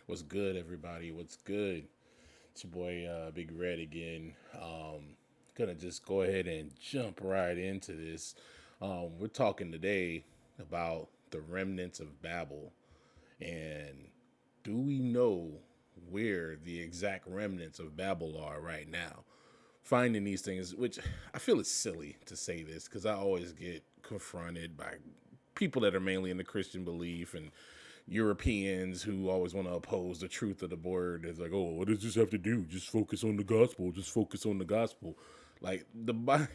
What's good, everybody? What's good? It's your boy Big Red again. Gonna just go ahead and jump right into this. We're talking today about the remnants of Babel, and do we know where the exact remnants of Babel are right now? Finding these things, which I feel it's silly to say this because I always get confronted by people that are mainly in the Christian belief and Europeans who always want to oppose the truth of the word. It's like, oh, what does this have to do? Just focus on the gospel. Just focus on the gospel. Like the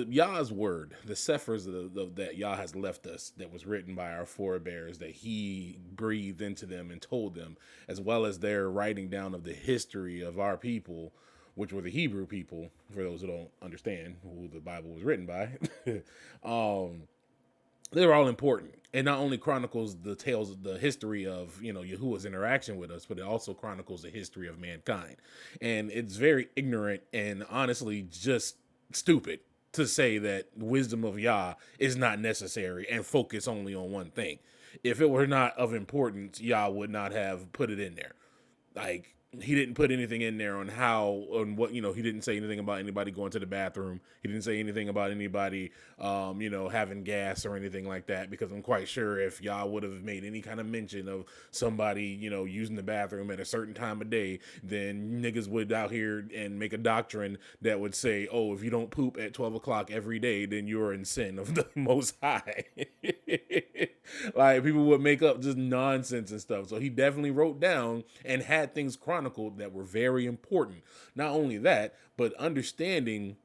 Yah's word, the sephers that Yah has left us, that was written by our forebears, that He breathed into them and told them, as well as their writing down of the history of our people, which were the Hebrew people. For those who don't understand who the Bible was written by, um, they're all important. It not only chronicles the tales of the history of, Yahuwah's interaction with us, but it also chronicles the history of mankind. And it's very ignorant and honestly just stupid to say that wisdom of Yah is not necessary and focus only on one thing. If it were not of importance, Yah would not have put it in there. Like, he didn't put anything in there on how, on what, he didn't say anything about anybody going to the bathroom. He didn't say anything about anybody, having gas or anything like that, because I'm quite sure if y'all would have made any kind of mention of somebody, using the bathroom at a certain time of day, then niggas would out here and make a doctrine that would say, oh, if you don't poop at 12 o'clock every day, then you're in sin of the Most High. Like, people would make up just nonsense and stuff. So he definitely wrote down and had things chronicled that were very important. Not only that, but understanding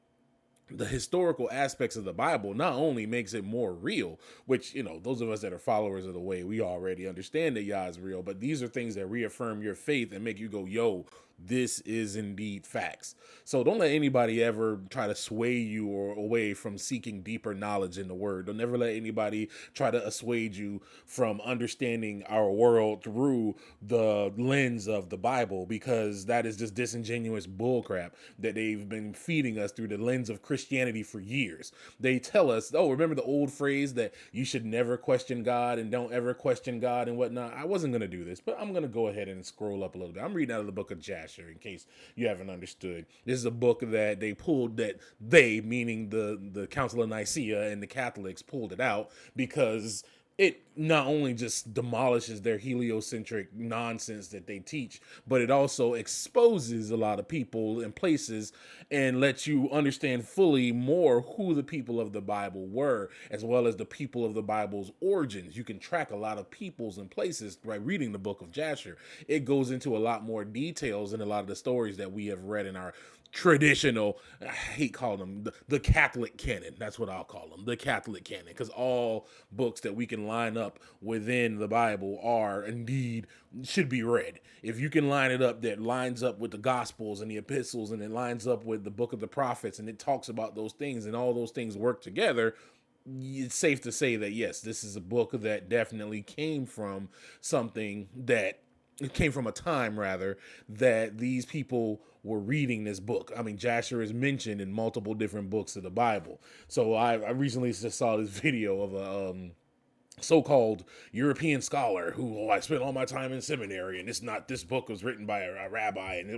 the historical aspects of the Bible not only makes it more real, which, those of us that are followers of the way, we already understand that Yah is real, but these are things that reaffirm your faith and make you go, yo, this is indeed facts. So don't let anybody ever try to sway you or away from seeking deeper knowledge in the word. Don't ever let anybody try to assuage you from understanding our world through the lens of the Bible, because that is just disingenuous bullcrap that they've been feeding us through the lens of Christianity for years. They tell us, oh, remember the old phrase that you should never question God and don't ever question God and whatnot. I wasn't going to do this, but I'm going to go ahead and scroll up a little bit. I'm reading out of the Book of Jasher, in case you haven't understood. This is a book that they pulled, that they, meaning the Council of Nicaea and the Catholics, pulled it out because it not only just demolishes their heliocentric nonsense that they teach, but it also exposes a lot of people and places and lets you understand fully more who the people of the Bible were, as well as the people of the Bible's origins. You can track a lot of peoples and places by reading the Book of Jasher. It goes into a lot more details in a lot of the stories that we have read in our traditional, I hate calling them the Catholic canon. That's what I'll call them, the Catholic canon, because all books that we can line up within the Bible are indeed should be read. If you can line it up, that lines up with the Gospels and the epistles, and it lines up with the Book of the Prophets, and it talks about those things, and all those things work together, it's safe to say that yes, this is a book that definitely came from something that, it came from a time rather, that these people were reading this book. I mean, Jasher is mentioned in multiple different books of the Bible. So I recently just saw this video of a so-called European scholar who, I spent all my time in seminary, and this book was written by a rabbi, and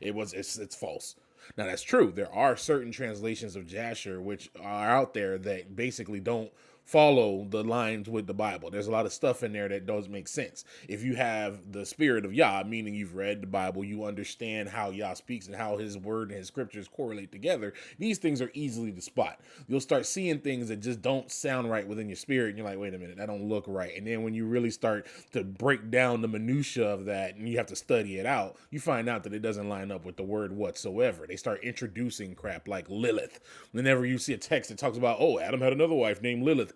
it's false. Now, that's true. There are certain translations of Jasher which are out there that basically don't follow the lines with the Bible. There's a lot of stuff in there that does make sense. If you have the spirit of Yah, meaning you've read the Bible, you understand how Yah speaks and how his word and his scriptures correlate together, these things are easily to spot. You'll start seeing things that just don't sound right within your spirit, and you're like, wait a minute, that don't look right. And then when you really start to break down the minutia of that, and you have to study it out, you find out that it doesn't line up with the word whatsoever. They start introducing crap like Lilith. Whenever you see a text that talks about, oh, Adam had another wife named Lilith,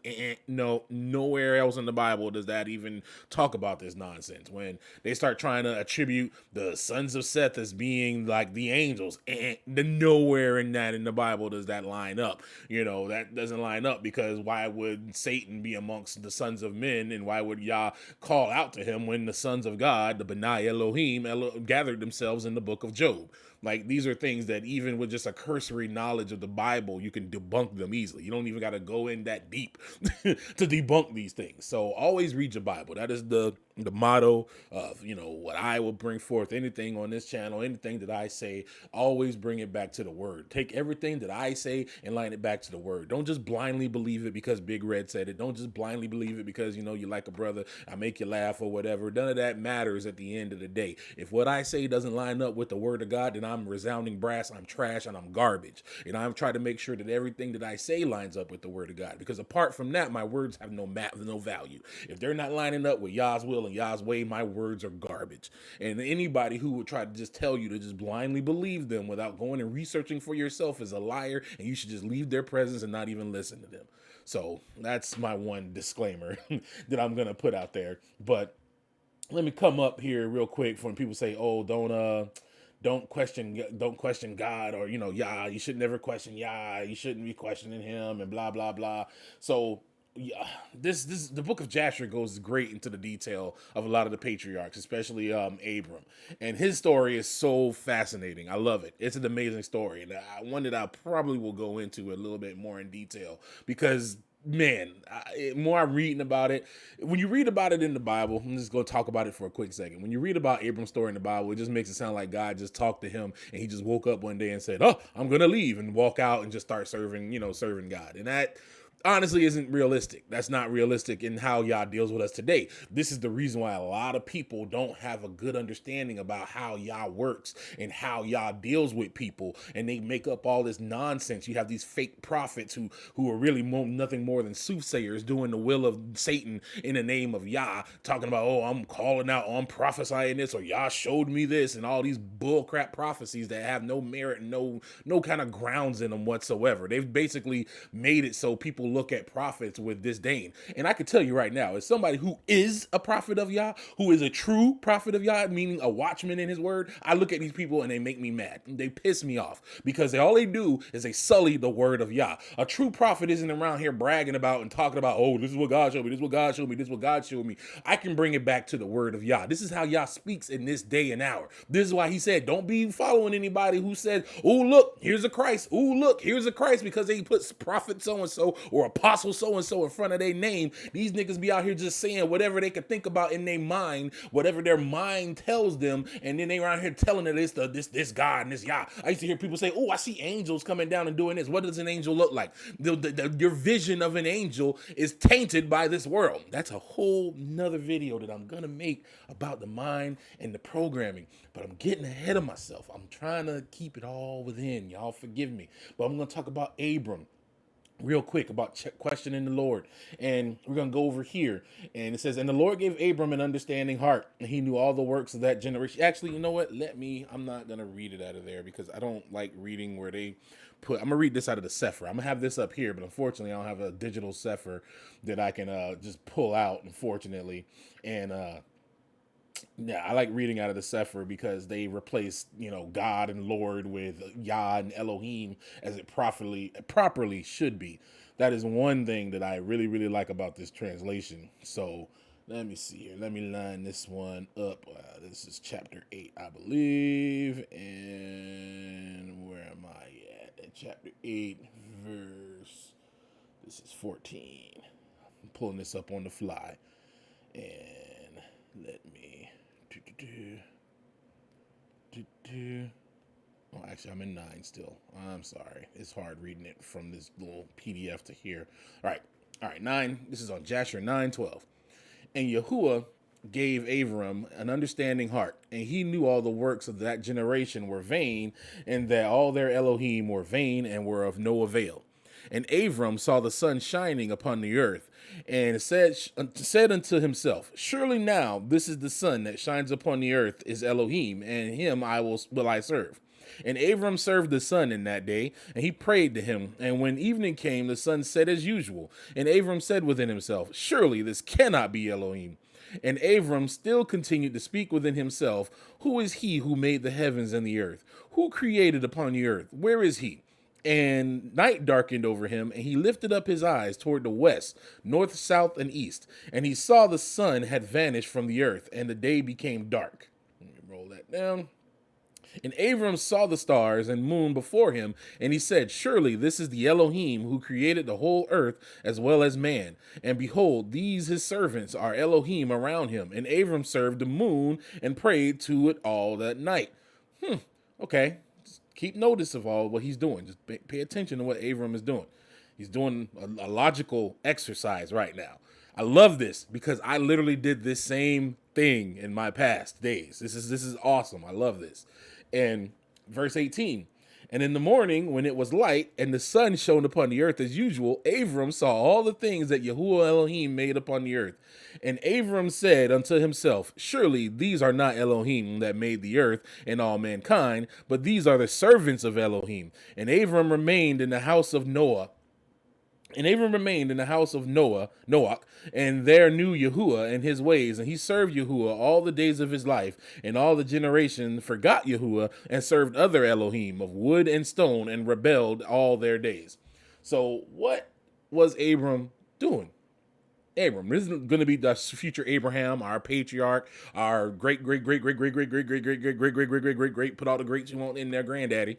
no, nowhere else in the Bible does that even talk about this nonsense. When they start trying to attribute the sons of Seth as being like the angels, nowhere in the Bible does that line up. That doesn't line up, because why would Satan be amongst the sons of men, and why would Yah call out to him when the sons of God, the Benai Elohim, gathered themselves in the book of Job? Like, these are things that even with just a cursory knowledge of the Bible, you can debunk them easily. You don't even got to go in that deep to debunk these things. So always read your Bible. That is the the motto of, what I will bring forth, anything on this channel, anything that I say, always bring it back to the word. Take everything that I say and line it back to the word. Don't just blindly believe it because Big Red said it. Don't just blindly believe it because, you like a brother, I make you laugh or whatever. None of that matters at the end of the day. If what I say doesn't line up with the word of God, then I'm resounding brass, I'm trash, and I'm garbage. And I'm trying to make sure that everything that I say lines up with the word of God. Because apart from that, my words have no value. If they're not lining up with Yah's will and Yah's way, my words are garbage. And anybody who would try to just tell you to just blindly believe them without going and researching for yourself is a liar, and you should just leave their presence and not even listen to them. So that's my one disclaimer that I'm gonna put out there. But let me come up here real quick for when people say, "Oh, don't question God," or Yah, you should never question Yah, you shouldn't be questioning him, and blah blah blah. So yeah, this the Book of Jasher goes great into the detail of a lot of the patriarchs, especially Abram, and his story is so fascinating. I love it. It's an amazing story, and one that I probably will go into a little bit more in detail because, man, more I'm reading about it. When you read about it in the Bible, I'm just going to talk about it for a quick second. When you read about Abram's story in the Bible, it just makes it sound like God just talked to him and he just woke up one day and said, "Oh, I'm going to leave," and walk out and just start serving God. And that honestly isn't realistic. That's not realistic in how Yah deals with us today. This is the reason why a lot of people don't have a good understanding about how Yah works and how Yah deals with people, and they make up all this nonsense. You have these fake prophets who are really nothing more than soothsayers doing the will of Satan in the name of Yah, talking about, "Oh, I'm calling out, oh, I'm prophesying this, or Yah showed me this," and all these bullcrap prophecies that have no merit and no kind of grounds in them whatsoever. They've basically made it so people look at prophets with disdain. And I can tell you right now, as somebody who is a prophet of Yah, who is a true prophet of Yah, meaning a watchman in his word, I look at these people and they make me mad. They piss me off because all they do is they sully the word of Yah. A true prophet isn't around here bragging about and talking about, "Oh, this is what God showed me, this is what God showed me, this is what God showed me." I can bring it back to the word of Yah. This is how Yah speaks in this day and hour. This is why he said, don't be following anybody who said, "Oh, look, here's a Christ. Oh, look, here's a Christ," because they put prophet so-and-so or apostle so-and-so in front of their name. These niggas be out here just saying whatever they could think about in their mind, whatever their mind tells them, and then they around here telling it this God and this Yah. I used to hear people say, "Oh, I see angels coming down and doing this." What does an angel look like? Your vision of an angel is tainted by this world. That's a whole nother video that I'm gonna make about the mind and the programming, but I'm getting ahead of myself. I'm trying to keep it all within. Y'all forgive me. But I'm gonna talk about Abram real quick, about questioning the Lord. And we're going to go over here. And it says, "And the Lord gave Abram an understanding heart, and he knew all the works of that generation." Actually, you know what? I'm not going to read it out of there because I don't like reading where they I'm going to read this out of the Sefer. I'm going to have this up here, but unfortunately, I don't have a digital Sefer that I can just pull out, unfortunately. And, yeah, I like reading out of the Sefer because they replace, God and Lord with Yah and Elohim as it properly should be. That is one thing that I really, really like about this translation. So let me see here. Let me line this one up. This is chapter 8, I believe. And where am I at? At chapter 8, verse, this is 14. I'm pulling this up on the fly. And let me, oh, actually, I'm in 9 still. I'm sorry. It's hard reading it from this little PDF to here. All right, 9. This is on Jasher 9:12. "And Yahuwah gave Abram an understanding heart, and he knew all the works of that generation were vain, and that all their Elohim were vain and were of no avail. And Abram saw the sun shining upon the earth, and said unto himself, Surely now this is the sun that shines upon the earth is Elohim, and him will I serve. And Abram served the sun in that day, and he prayed to him. And when evening came, the sun set as usual. And Abram said within himself, Surely this cannot be Elohim. And Abram still continued to speak within himself, Who is he who made the heavens and the earth? Who created upon the earth? Where is he? And night darkened over him, and he lifted up his eyes toward the west, north, south, and east. And he saw the sun had vanished from the earth, and the day became dark. Let me roll that down. And Abram saw the stars and moon before him, and he said, surely this is the Elohim who created the whole earth as well as man. And behold, these his servants are Elohim around him. And Abram served the moon and prayed to it all that night. Okay, just keep notice of all what he's doing. Just pay attention to what Abram is doing. He's doing a logical exercise right now. I love this because I literally did this same thing in my past days. This is awesome. I love this. And verse 18, and in the morning when it was light and the sun shone upon the earth as usual, Abram saw all the things that Yahuwah Elohim made upon the earth. And Abram said unto himself, surely these are not Elohim that made the earth and all mankind, but these are the servants of Elohim. And Abram remained in the house of Noah. And Abram remained in the house of Noach, and there knew Yahuwah and his ways, and he served Yahuwah all the days of his life, and all the generation forgot Yahuwah and served other Elohim of wood and stone, and rebelled all their days. So what was Abram doing? Abram, this is going to be the future Abraham, our patriarch, our great, put all the greats you want in there, granddaddy,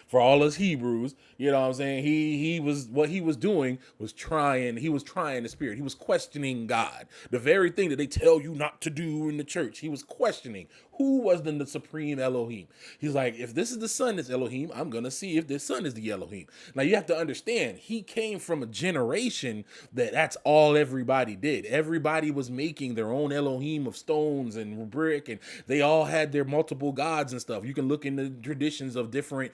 for all us Hebrews. You know what I'm saying? What he was doing was trying the spirit. He was questioning God. The very thing that they tell you not to do in the church. He was questioning who was the supreme Elohim. He's like, if this is the son that's Elohim, I'm going to see if this son is the Elohim. Now you have to understand, he came from a generation that's all everybody did. Everybody was making their own Elohim of stones and brick, and they all had their multiple gods and stuff. You can look in the traditions of different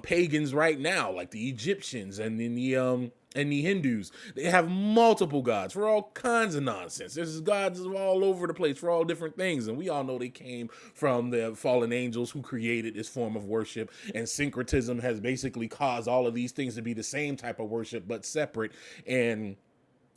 pagans right now, like the Egyptians and the Hindus. They have multiple gods for all kinds of nonsense. There's gods all over the place for all different things. And we all know they came from the fallen angels who created this form of worship. And syncretism has basically caused all of these things to be the same type of worship, but separate. And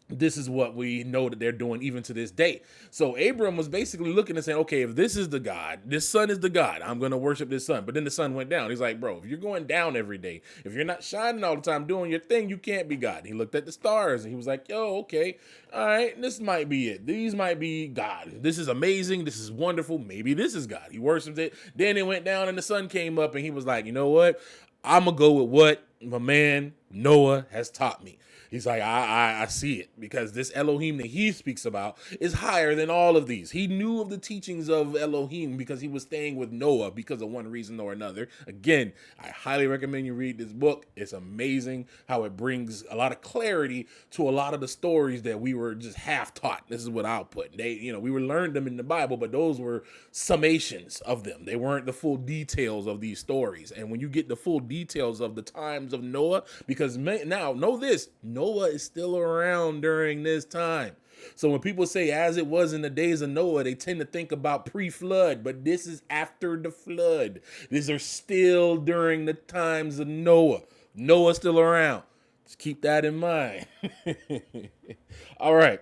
this is what we know that they're doing even to this day. So Abram was basically looking and saying, okay, if this is the God, this sun is the God, I'm going to worship this sun. But then the sun went down. He's like, bro, if you're going down every day, if you're not shining all the time doing your thing, you can't be God. He looked at the stars and he was like, yo, okay, all right, this might be it. These might be God. This is amazing. This is wonderful. Maybe this is God. He worshipped it. Then it went down and the sun came up and he was like, you know what? I'm going to go with what my man Noah has taught me. He's like, I see it, because this Elohim that he speaks about is higher than all of these. He knew of the teachings of Elohim because he was staying with Noah because of one reason or another. Again, I highly recommend you read this book. It's amazing how it brings a lot of clarity to a lot of the stories that we were just half taught. This is what I'll put. We were learned them in the Bible, but those were summations of them. They weren't the full details of these stories. And when you get the full details of the times of Noah, because now know this, Noah is still around during this time. So when people say as it was in the days of Noah, they tend to think about pre-flood, but this is after the flood. These are still during the times of Noah. Noah's still around. Just keep that in mind. All right.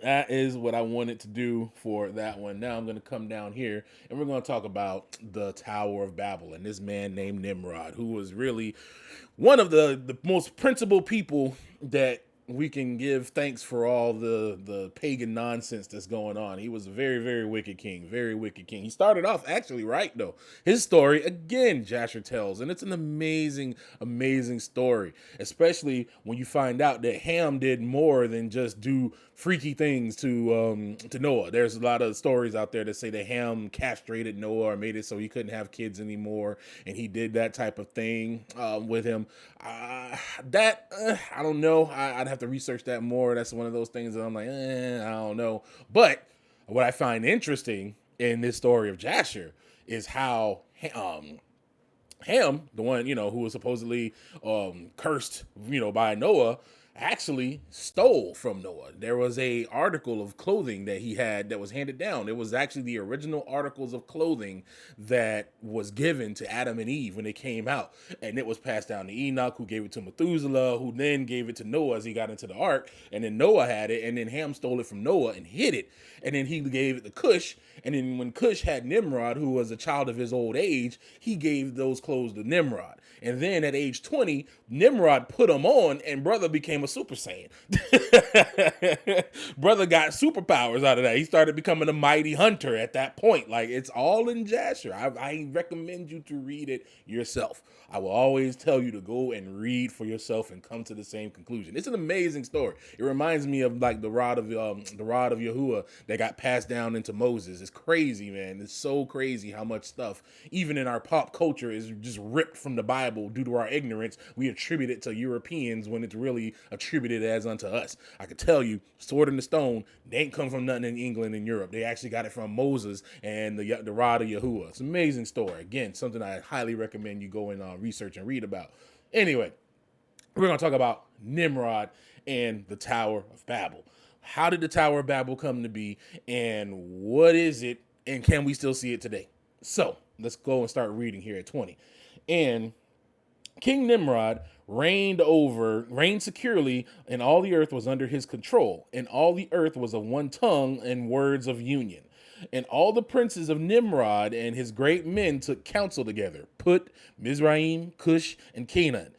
That is what I wanted to do for that one. Now I'm going to come down here and we're going to talk about the Tower of Babel and this man named Nimrod, who was really one of the most principal people that we can give thanks for all the pagan nonsense that's going on. He was a very, very wicked king, very wicked king. He started off actually right, though. His story, again, Jasher tells, and it's an amazing, amazing story, especially when you find out that Ham did more than just do freaky things to Noah. There's a lot of stories out there that say that Ham castrated Noah or made it so he couldn't have kids anymore, and he did that type of thing with him. I don't know. I'd have to research that more. That's one of those things that I'm like, I don't know. But what I find interesting in this story of Jasher is how Ham, the one, who was supposedly cursed, by Noah, actually stole from Noah. There was a article of clothing that he had that was handed down. It was actually the original articles of clothing that was given to Adam and Eve when they came out. And it was passed down to Enoch, who gave it to Methuselah, who then gave it to Noah as he got into the ark. And then Noah had it, and then Ham stole it from Noah and hid it. And then he gave it to Cush. And then when Cush had Nimrod, who was a child of his old age, he gave those clothes to Nimrod. And then at age 20, Nimrod put them on, and brother became a Super Saiyan. Brother got superpowers out of that. He started becoming a mighty hunter at that point. Like, it's all in Jasher. I recommend you to read it yourself. I will always tell you to go and read for yourself and come to the same conclusion. It's an amazing story. It reminds me of like the rod of Yahuwah that got passed down into Moses. It's crazy, man. It's so crazy how much stuff, even in our pop culture, is just ripped from the Bible due to our ignorance. We attribute it to Europeans when it's really attributed as unto us. I could tell you, Sword in the Stone, they ain't come from nothing in England and Europe. They actually got it from Moses and the rod of Yahuwah. It's an amazing story. Again, something I highly recommend you go and research and read about. Anyway, we're going to talk about Nimrod and the Tower of Babel. How did the Tower of Babel come to be, and what is it, and can we still see it today? So let's go and start reading here at 20. And King Nimrod reigned securely, and all the earth was under his control, and all the earth was of one tongue and words of union. And all the princes of Nimrod and his great men took counsel together, Put, Mizraim, Cush, and Canaan,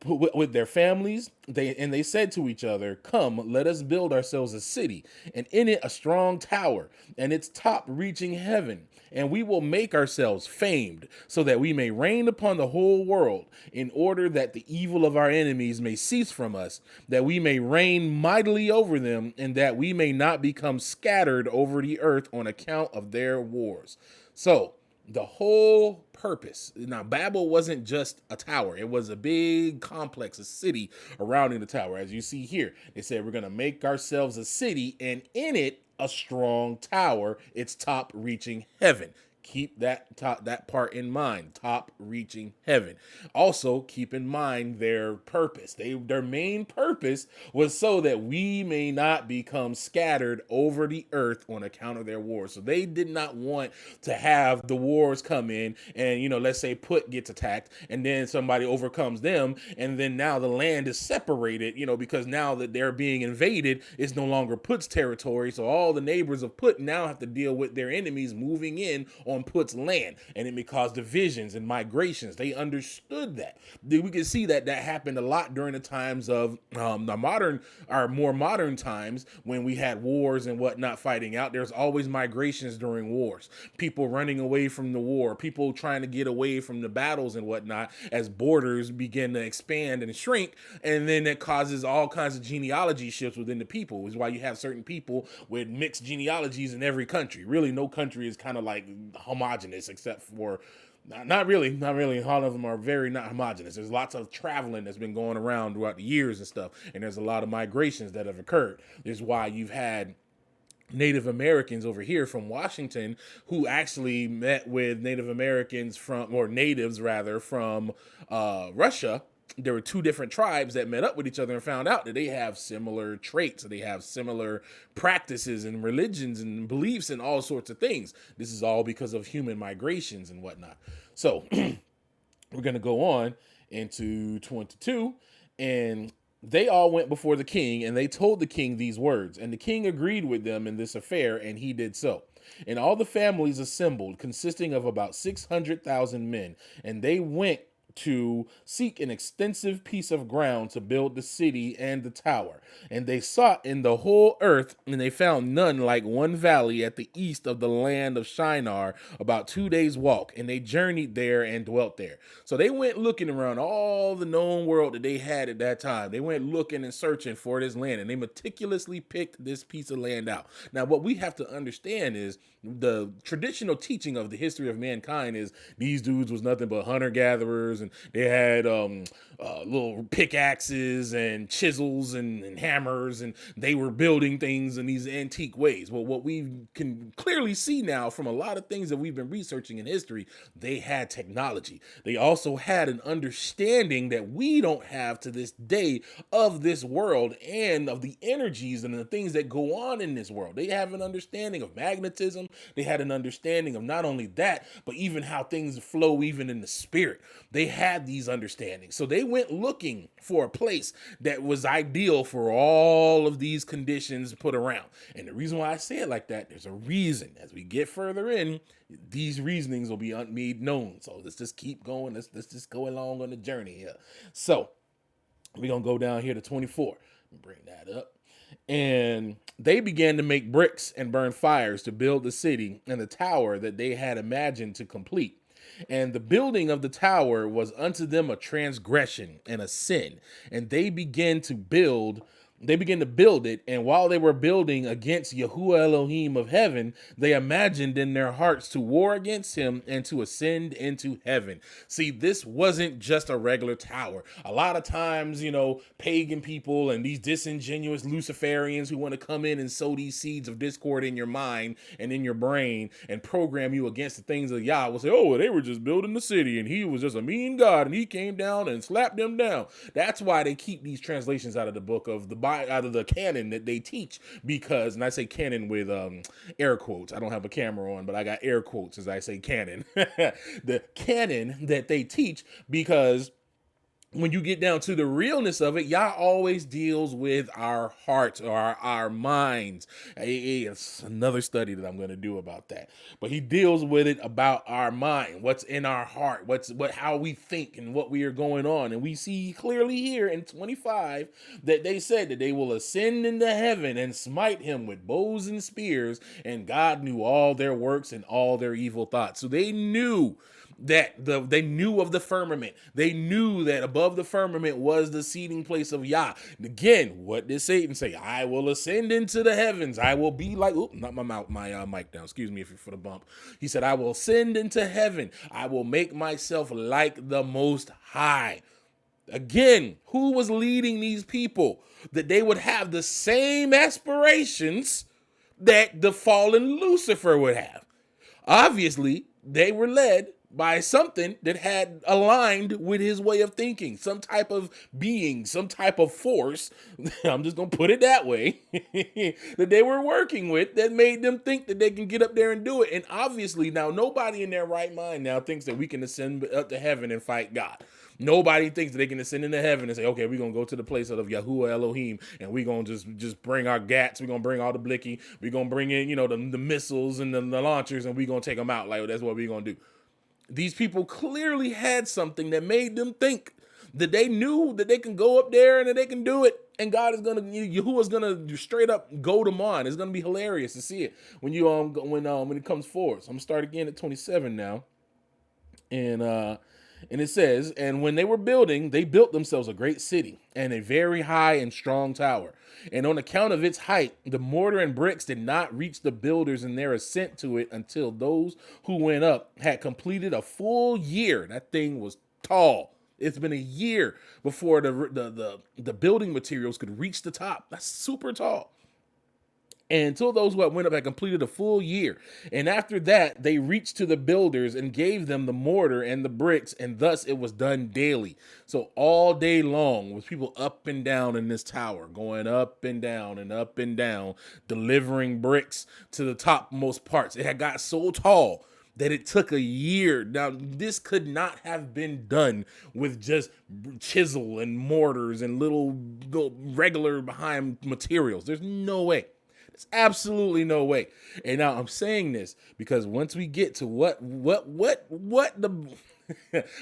with their families. They said to each other, "Come, let us build ourselves a city, and in it a strong tower, and its top reaching heaven. And we will make ourselves famed, so that we may reign upon the whole world, in order that the evil of our enemies may cease from us, that we may reign mightily over them, and that we may not become scattered over the earth on account of their wars." So, the whole purpose. Now, Babel wasn't just a tower. It was a big complex, a city surrounding the tower. As you see here, they said, we're going to make ourselves a city, and in it, a strong tower, its top reaching heaven. Keep that part in mind, top reaching heaven. Also, keep in mind their purpose. Their main purpose was so that we may not become scattered over the earth on account of their wars. So they did not want to have the wars come in and, let's say Put gets attacked and then somebody overcomes them, and then now the land is separated, because now that they're being invaded, it's no longer Put's territory. So all the neighbors of Put now have to deal with their enemies moving in on Put's land, and it may cause divisions and migrations. They understood that. We can see that happened a lot during the times of our more modern times when we had wars and whatnot fighting out. There's always migrations during wars. People running away from the war, people trying to get away from the battles and whatnot as borders begin to expand and shrink, and then that causes all kinds of genealogy shifts within the people. Which is why you have certain people with mixed genealogies in every country. Really, no country is kind of like homogenous except for not really. All of them are very not homogenous. There's lots of traveling that's been going around throughout the years and stuff, and there's a lot of migrations that have occurred. This is why you've had Native Americans over here from Washington who actually met with Native Americans natives rather from Russia. There were two different tribes that met up with each other and found out that they have similar traits. They have similar practices and religions and beliefs and all sorts of things. This is all because of human migrations and whatnot. So we're going to go on into 22, and they all went before the king, and they told the king these words. And the king agreed with them in this affair, and he did so. And all the families assembled, consisting of about 600,000 men, and they went to seek an extensive piece of ground to build the city and the tower. And they sought in the whole earth, and they found none like one valley at the east of the land of Shinar, about 2 days' walk. And they journeyed there and dwelt there. So they went looking around all the known world that they had at that time. They went looking and searching for this land, and they meticulously picked this piece of land out. Now, what we have to understand is the traditional teaching of the history of mankind is these dudes was nothing but hunter-gatherers, and they had little pickaxes and chisels and hammers, and they were building things in these antique ways. Well, what we can clearly see now from a lot of things that we've been researching in history, they had technology. They also had an understanding that we don't have to this day of this world and of the energies and the things that go on in this world. They have an understanding of magnetism. They had an understanding of not only that, but even how things flow even in the spirit. They had these understandings. So they went looking for a place that was ideal for all of these conditions put around. And the reason why I say it like that, there's a reason. As we get further in, these reasonings will be made known. So let's just keep going. Let's just go along on the journey here. So we're going to go down here to 24. Bring that up. And they began to make bricks and burn fires to build the city and the tower that they had imagined to complete. And the building of the tower was unto them a transgression and a sin. And they began to build it, and while they were building against Yahuwah Elohim of heaven, they imagined in their hearts to war against him and to ascend into heaven. See, this wasn't just a regular tower. A lot of times, pagan people and these disingenuous Luciferians who want to come in and sow these seeds of discord in your mind and in your brain and program you against the things of Yah will say, oh, well, they were just building the city and he was just a mean God and he came down and slapped them down. That's why they keep these translations out of the book of the out of the canon that they teach, because, and I say canon with air quotes. I don't have a camera on, but I got air quotes as I say canon. The canon that they teach, because when you get down to the realness of it, Yah always deals with our hearts or our minds. It's another study that I'm going to do about that. But he deals with it about our mind, what's in our heart, how we think and what we are going on. And we see clearly here in 25 that they said that they will ascend into heaven and smite him with bows and spears. And God knew all their works and all their evil thoughts. So they knew they knew of the firmament. They knew that above the firmament was the seating place of Yah. And again, what did Satan say? I will ascend into the heavens. I will be like, not my mic down. Excuse me for the bump. He said, I will ascend into heaven. I will make myself like the Most High. Again, who was leading these people? That they would have the same aspirations that the fallen Lucifer would have. Obviously, they were led by something that had aligned with his way of thinking, some type of being, some type of force, I'm just going to put it that way, that they were working with that made them think that they can get up there and do it. And obviously now nobody in their right mind now thinks that we can ascend up to heaven and fight God. Nobody thinks that they can ascend into heaven and say, okay, we're going to go to the place of Yahuwah Elohim and we're going to just bring our gats. We're going to bring all the blicky. We're going to bring in, the missiles and the launchers, and we're going to take them out. Like, that's what we're going to do. These people clearly had something that made them think that they knew that they can go up there and that they can do it. And God is going to, Yahuwah's going to straight up go them on. It's going to be hilarious to see it when it comes forward. So I'm going to start again at 27 now. And it says, and when they were building, they built themselves a great city and a very high and strong tower. And on account of its height, the mortar and bricks did not reach the builders in their ascent to it until those who went up had completed a full year. That thing was tall. It's been a year before the building materials could reach the top. That's super tall. And until those who went up had completed a full year. And after that, they reached to the builders and gave them the mortar and the bricks, and thus it was done daily. So all day long was people up and down in this tower, going up and down, delivering bricks to the topmost parts. It had got so tall that it took a year. Now, this could not have been done with just chisel and mortars and little regular behind materials. There's no way. There's absolutely no way. And now I'm saying this because once we get to what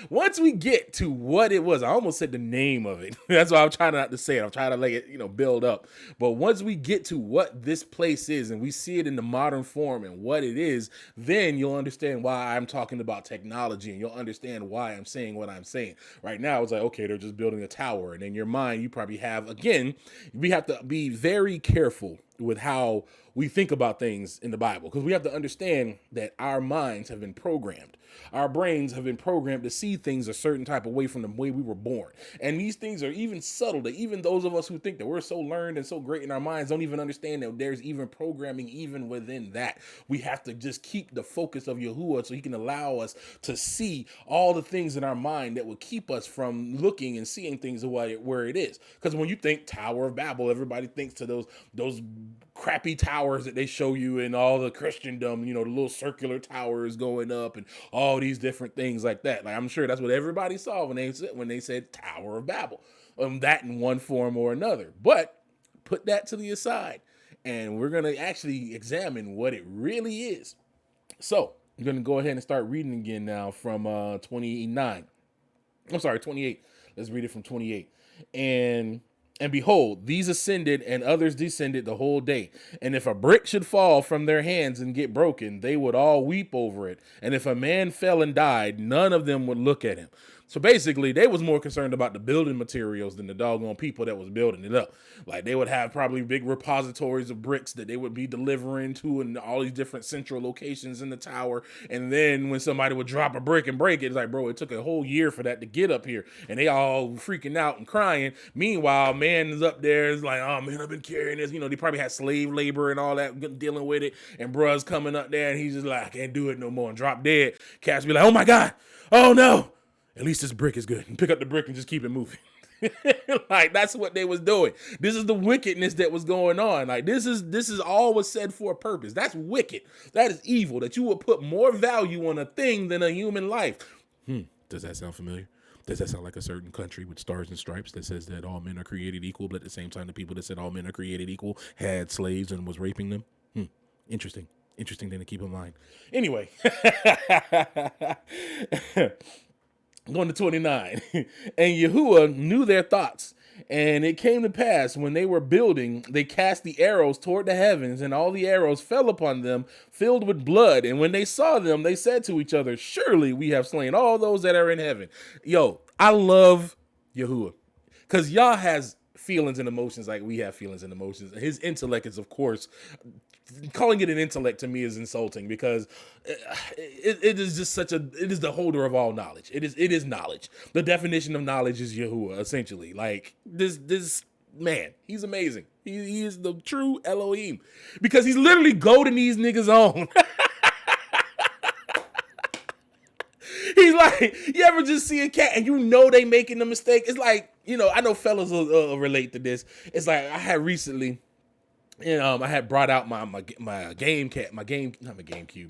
once we get to what it was, I almost said the name of it. That's why I'm trying not to say it. I'm trying to let it, build up. But once we get to what this place is and we see it in the modern form and what it is, then you'll understand why I'm talking about technology and you'll understand why I'm saying what I'm saying. Right now, it's like, okay, they're just building a tower. And in your mind, you probably have, again, we have to be very careful with how we think about things in the Bible, because we have to understand that our minds have been programmed. Our brains have been programmed to see things a certain type of way from the way we were born. And these things are even subtle that even those of us who think that we're so learned and so great in our minds don't even understand that there's even programming even within that. We have to just keep the focus of Yahuwah so he can allow us to see all the things in our mind that will keep us from looking and seeing things where it is. Because when you think Tower of Babel, everybody thinks to those crappy towers that they show you in all the Christendom, the little circular towers going up and all these different things like that. Like, I'm sure that's what everybody saw when they said Tower of Babel, that in one form or another. But put that to the aside, and we're going to actually examine what it really is. So I'm going to go ahead and start reading again now from 28. Let's read it from 28. And And behold, these ascended and others descended the whole day. And if a brick should fall from their hands and get broken, they would all weep over it. And if a man fell and died, none of them would look at him. So basically, they was more concerned about the building materials than the doggone people that was building it up. Like, they would have probably big repositories of bricks that they would be delivering to in all these different central locations in the tower. And then when somebody would drop a brick and break it, it's like, bro, it took a whole year for that to get up here. And they all freaking out and crying. Meanwhile, man is up there, is like, oh man, I've been carrying this. You know, they probably had slave labor and all that dealing with it. And bruh's coming up there and he's just like, I can't do it no more, and drop dead. Cats be like, oh my God, oh no. At least this brick is good. And pick up the brick and just keep it moving. Like, that's what they was doing. This is the wickedness that was going on. Like, this is all was said for a purpose. That's wicked. That is evil. That you would put more value on a thing than a human life. Does that sound familiar? Does that sound like a certain country with stars and stripes that says that all men are created equal, but at the same time the people that said all men are created equal had slaves and was raping them? Interesting. Interesting thing to keep in mind. Anyway. Going to 29. And Yahuwah knew their thoughts. And it came to pass when they were building, they cast the arrows toward the heavens, and all the arrows fell upon them, filled with blood. And when they saw them, they said to each other, surely we have slain all those that are in heaven. Yo, I love Yahuwah, because Yah has feelings and emotions like we have feelings and emotions. His intellect is, of course, calling it an intellect to me is insulting, because it is just it is the holder of all knowledge. It is knowledge. The definition of knowledge is Yahuwah, essentially. Like, this man, he's amazing. He is the true Elohim, because he's literally goading these niggas on. He's like, you ever just see a cat and you know they making a mistake? It's like, you know, I know fellas will relate to this. It's like, I had recently, and I had brought out my GameCube.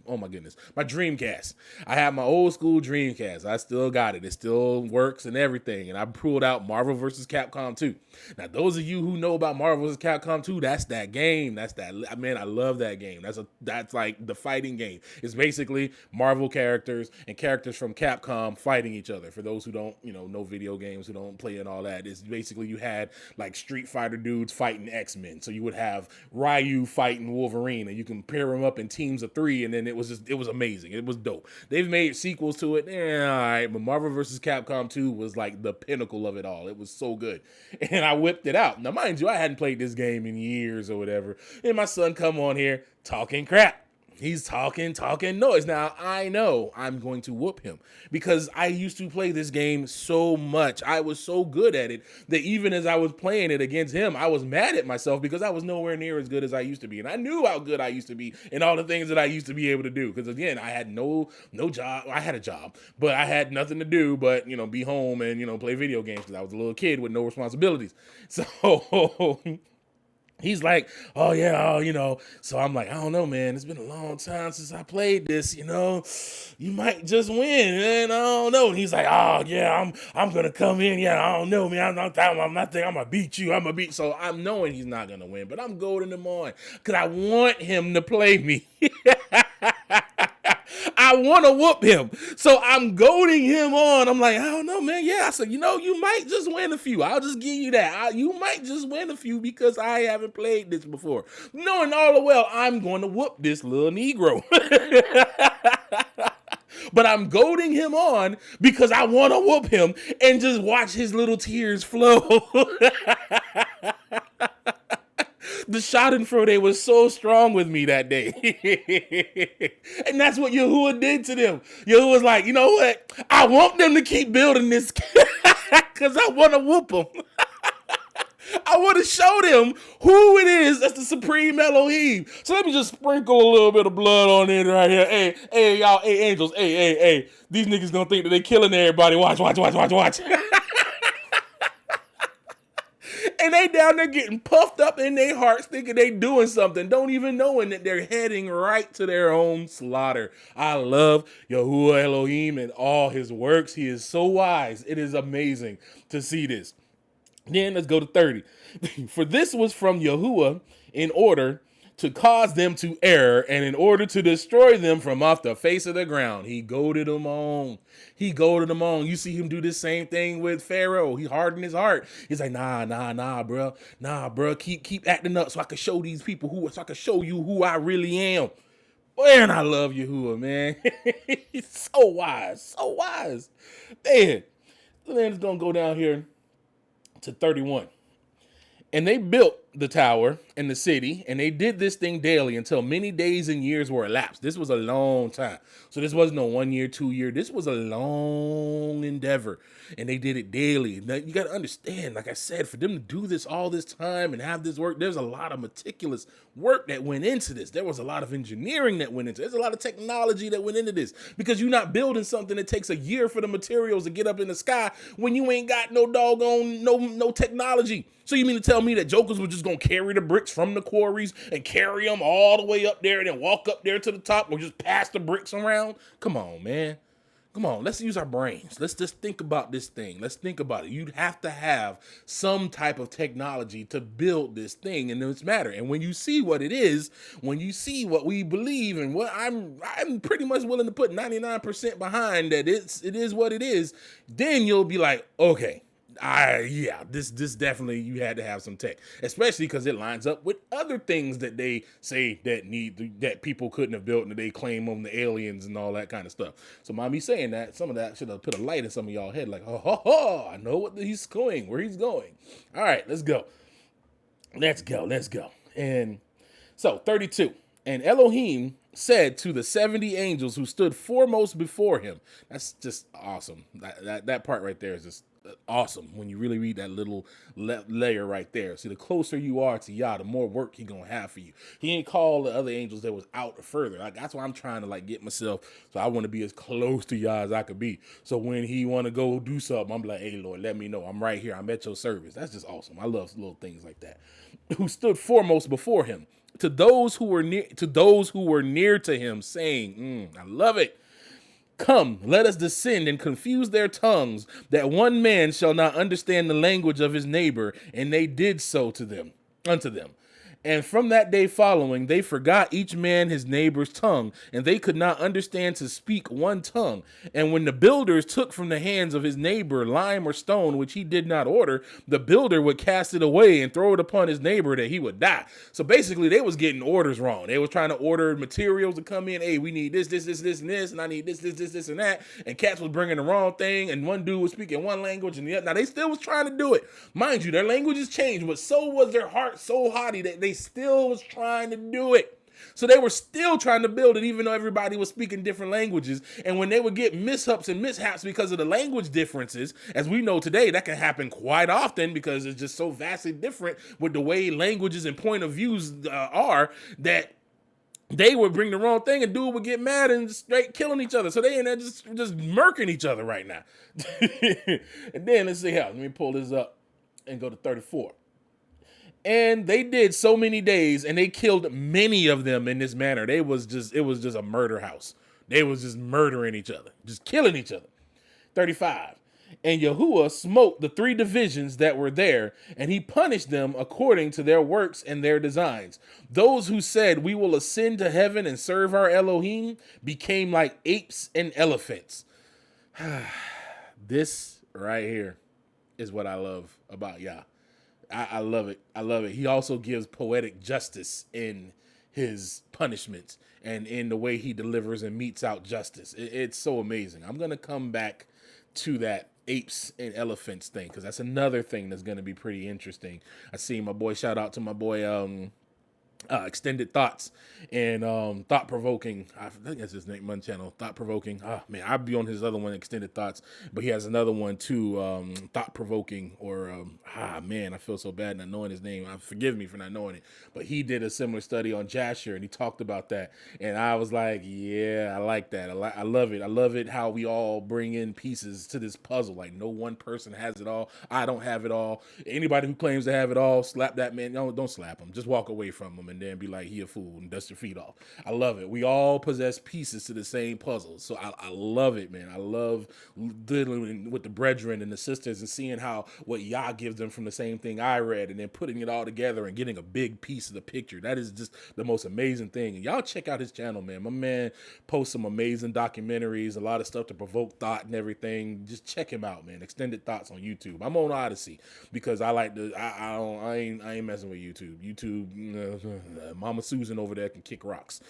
Oh my goodness, my Dreamcast. I have my old school Dreamcast. I still got it. It still works and everything. And I pulled out Marvel vs. Capcom 2. Now, those of you who know about Marvel vs. Capcom 2, that's that game. That's that. Man, I love that game. That's like the fighting game. It's basically Marvel characters and characters from Capcom fighting each other. For those who don't, know video games, who don't play and all that, it's basically you had like Street Fighter dudes fighting X-Men. So you would have Ryu fighting Wolverine, and you can pair them up in teams of 3, and then it was amazing. It was dope. They've made sequels to it. All right, but Marvel vs. Capcom 2 was like the pinnacle of it all. It was so good. And I whipped it out. Now, mind you, I hadn't played this game in years or whatever. And my son come on here talking crap. He's talking noise. Now, I know I'm going to whoop him, because I used to play this game so much. I was so good at it that even as I was playing it against him, I was mad at myself because I was nowhere near as good as I used to be. And I knew how good I used to be and all the things that I used to be able to do. Because again, I had no job. I had a job, but I had nothing to do but, be home and, play video games, because I was a little kid with no responsibilities. So he's like, oh yeah, so I'm like, I don't know, man. It's been a long time since I played this, you might just win, man. I don't know. And he's like, oh yeah, I'm gonna come in. Yeah, I don't know, man. I'm not thinking I'm gonna beat you. So I'm knowing he's not gonna win, but I'm goading him on because I want him to play me. I want to whoop him. So I'm goading him on. I'm like, I don't know, man. Yeah, I said, you might just win a few. I'll just give you that. You might just win a few because I haven't played this before. Knowing all the well, I'm going to whoop this little Negro. But I'm goading him on because I want to whoop him and just watch his little tears flow. The Schadenfreude was so strong with me that day. And that's what Yahuwah did to them. Yahuwah was like, you know what? I want them to keep building this because I want to whoop them. I want to show them who it is that's the supreme Elohim. So let me just sprinkle a little bit of blood on it right here. Hey, y'all, hey, angels, hey. These niggas gonna think that they killing everybody. Watch. And they down there getting puffed up in their hearts thinking they doing something, don't even knowing that they're heading right to their own slaughter. I love Yahuwah Elohim and all his works. He is so wise. It is amazing to see this. Then let's go to 30. For this was from Yahuwah in order to cause them to err, and in order to destroy them from off the face of the ground. He goaded them on. He goaded them on. You see him do this same thing with Pharaoh. He hardened his heart. He's like, nah, bro. Nah, bro. Keep acting up so I can show these people so I can show you who I really am. Man, I love Yahuwah, man. He's so wise. So wise. Man. So then it's going to go down here to 31. And they built the tower and the city, and they did this thing daily until many days and years were elapsed. This was a long time. So this wasn't a 1 year, 2 year. This was a long endeavor, and they did it daily. Now, you got to understand, like I said, for them to do this all this time and have this work, there's a lot of meticulous work that went into this. There was a lot of engineering that went into it. There's a lot of technology that went into this, because you're not building something that takes a year for the materials to get up in the sky when you ain't got no doggone, no technology. So you mean to tell me that jokers were just going to carry the bricks from the quarries and carry them all the way up there and then walk up there to the top, or just pass the bricks around? Come on, man. Come on, let's use our brains. Let's just think about this thing. Let's think about it. You'd have to have some type of technology to build this thing in this matter. And when you see what it is, when you see what we believe, and what I'm pretty much willing to put 99% behind that it is what it is, then you'll be like, okay. This definitely, you had to have some tech, especially because it lines up with other things that they say that people couldn't have built, and that they claim on the aliens and all that kind of stuff. So mind me saying that, some of that should have put a light in some of y'all head, like, oh, I know where he's going. All right, let's go. And so 32. And Elohim said to the 70 angels who stood foremost before him. That's just awesome. That part right there is just awesome when you really read that little layer right there. See, the closer you are to Yah, the more work he gonna have for you. He ain't called the other angels that was out further. Like, that's why I'm trying to get myself, so I want to be as close to Yah as I could be. So when he want to go do something, I'm like, hey Lord, let me know. I'm right here. I'm at your service. That's just awesome. I love little things like that. Who stood foremost before him, to those who were near to him, saying, I love it. Come, let us descend and confuse their tongues, that one man shall not understand the language of his neighbor. And they did so unto them. And from that day following, they forgot each man his neighbor's tongue, and they could not understand to speak one tongue. And when the builders took from the hands of his neighbor lime or stone, which he did not order, the builder would cast it away and throw it upon his neighbor, that he would die. So basically, they was getting orders wrong. They was trying to order materials to come in. Hey, we need this, and this, and I need this, and that. And cats was bringing the wrong thing, and one dude was speaking one language, and the other. Now, they still was trying to do it. Mind you, their languages changed, but so was their heart so haughty that they still was trying to do it. So they were still trying to build it, even though everybody was speaking different languages. And when they would get mishaps and mishaps because of the language differences, as we know today, that can happen quite often because it's just so vastly different with the way languages and point of views are, that they would bring the wrong thing and dude would get mad and straight killing each other. So they in there just murking each other right now. And then let's see how. Let me pull this up and go to 34. And they did so many days, and they killed many of them in this manner. It was just a murder house. They was just murdering each other, just killing each other. 35. And Yahuwah smote the 3 divisions that were there, and he punished them according to their works and their designs. Those who said, we will ascend to heaven and serve our Elohim, became like apes and elephants. This right here is what I love about Yah. I love it. I love it. He also gives poetic justice in his punishments and in the way he delivers and metes out justice. It's so amazing. I'm going to come back to that apes and elephants thing, because that's another thing that's going to be pretty interesting. I see my boy, shout out to my boy, Extended Thoughts and Thought Provoking. I think that's his name, one channel, Thought Provoking. Man, I'd be on his other one, Extended Thoughts, but he has another one too, Thought Provoking, or man, I feel so bad not knowing his name. Forgive me for not knowing it, but he did a similar study on Jasher, and he talked about that, and I was like, yeah, I like that. I love it. I love it how we all bring in pieces to this puzzle. Like, no one person has it all. I don't have it all. Anybody who claims to have it all, slap that man. No, don't slap him. Just walk away from him and then be like, here, fool, and dust your feet off. I love it. We all possess pieces to the same puzzle. So I love it, man. I love dealing with the brethren and the sisters and seeing how what Yah gives them from the same thing I read, and then putting it all together and getting a big piece of the picture. That is just the most amazing thing. And y'all check out his channel, man. My man posts some amazing documentaries, a lot of stuff to provoke thought and everything. Just check him out, man. Extended Thoughts on YouTube. I'm on Odyssey because I like to. I ain't messing with YouTube. Mama Susan over there can kick rocks.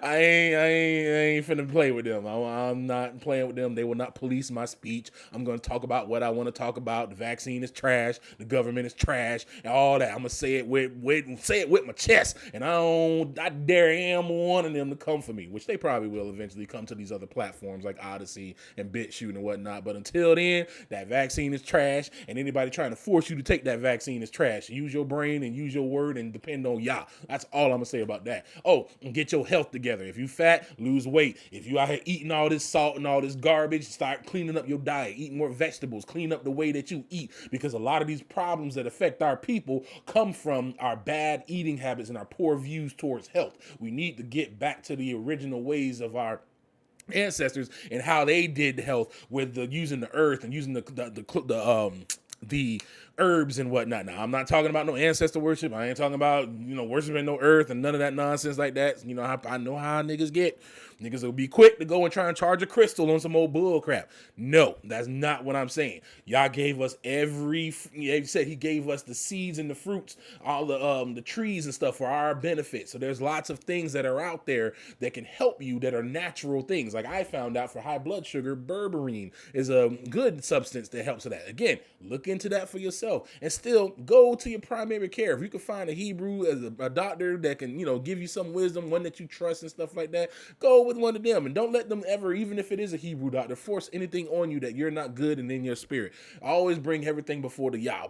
I ain't finna play with them. I'm not playing with them. They will not police my speech. I'm gonna talk about what I want to talk about. The vaccine is trash. The government is trash, and all that. I'm gonna say it with my chest. And I dare one of them to come for me, which they probably will eventually come to these other platforms like Odyssey and BitChute and whatnot. But until then, that vaccine is trash, and anybody trying to force you to take that vaccine is trash. Use your brain and use your word and depend on Yah. That's all I'm gonna say about that. Oh, and get your health together. If you fat, lose weight. If you out here eating all this salt and all this garbage, start cleaning up your diet. Eat more vegetables. Clean up the way that you eat, because a lot of these problems that affect our people come from our bad eating habits and our poor views towards health. We need to get back to the original ways of our ancestors and how they did health with using the earth and using the herbs and whatnot. Now, I'm not talking about no ancestor worship. I ain't talking about, worshiping no earth and none of that nonsense like that. I know how niggas get. Niggas will be quick to go and try and charge a crystal on some old bull crap. No, that's not what I'm saying. Y'all gave us he said he gave us the seeds and the fruits, all the trees and stuff for our benefit. So there's lots of things that are out there that can help you that are natural things. Like I found out for high blood sugar, berberine is a good substance that helps with that. Again, look into that for yourself and still go to your primary care. If you can find a Hebrew as a doctor that can, give you some wisdom, one that you trust and stuff like that, go with one of them, and don't let them ever, even if it is a Hebrew doctor, force anything on you that you're not good and in your spirit. Always bring everything before Yah,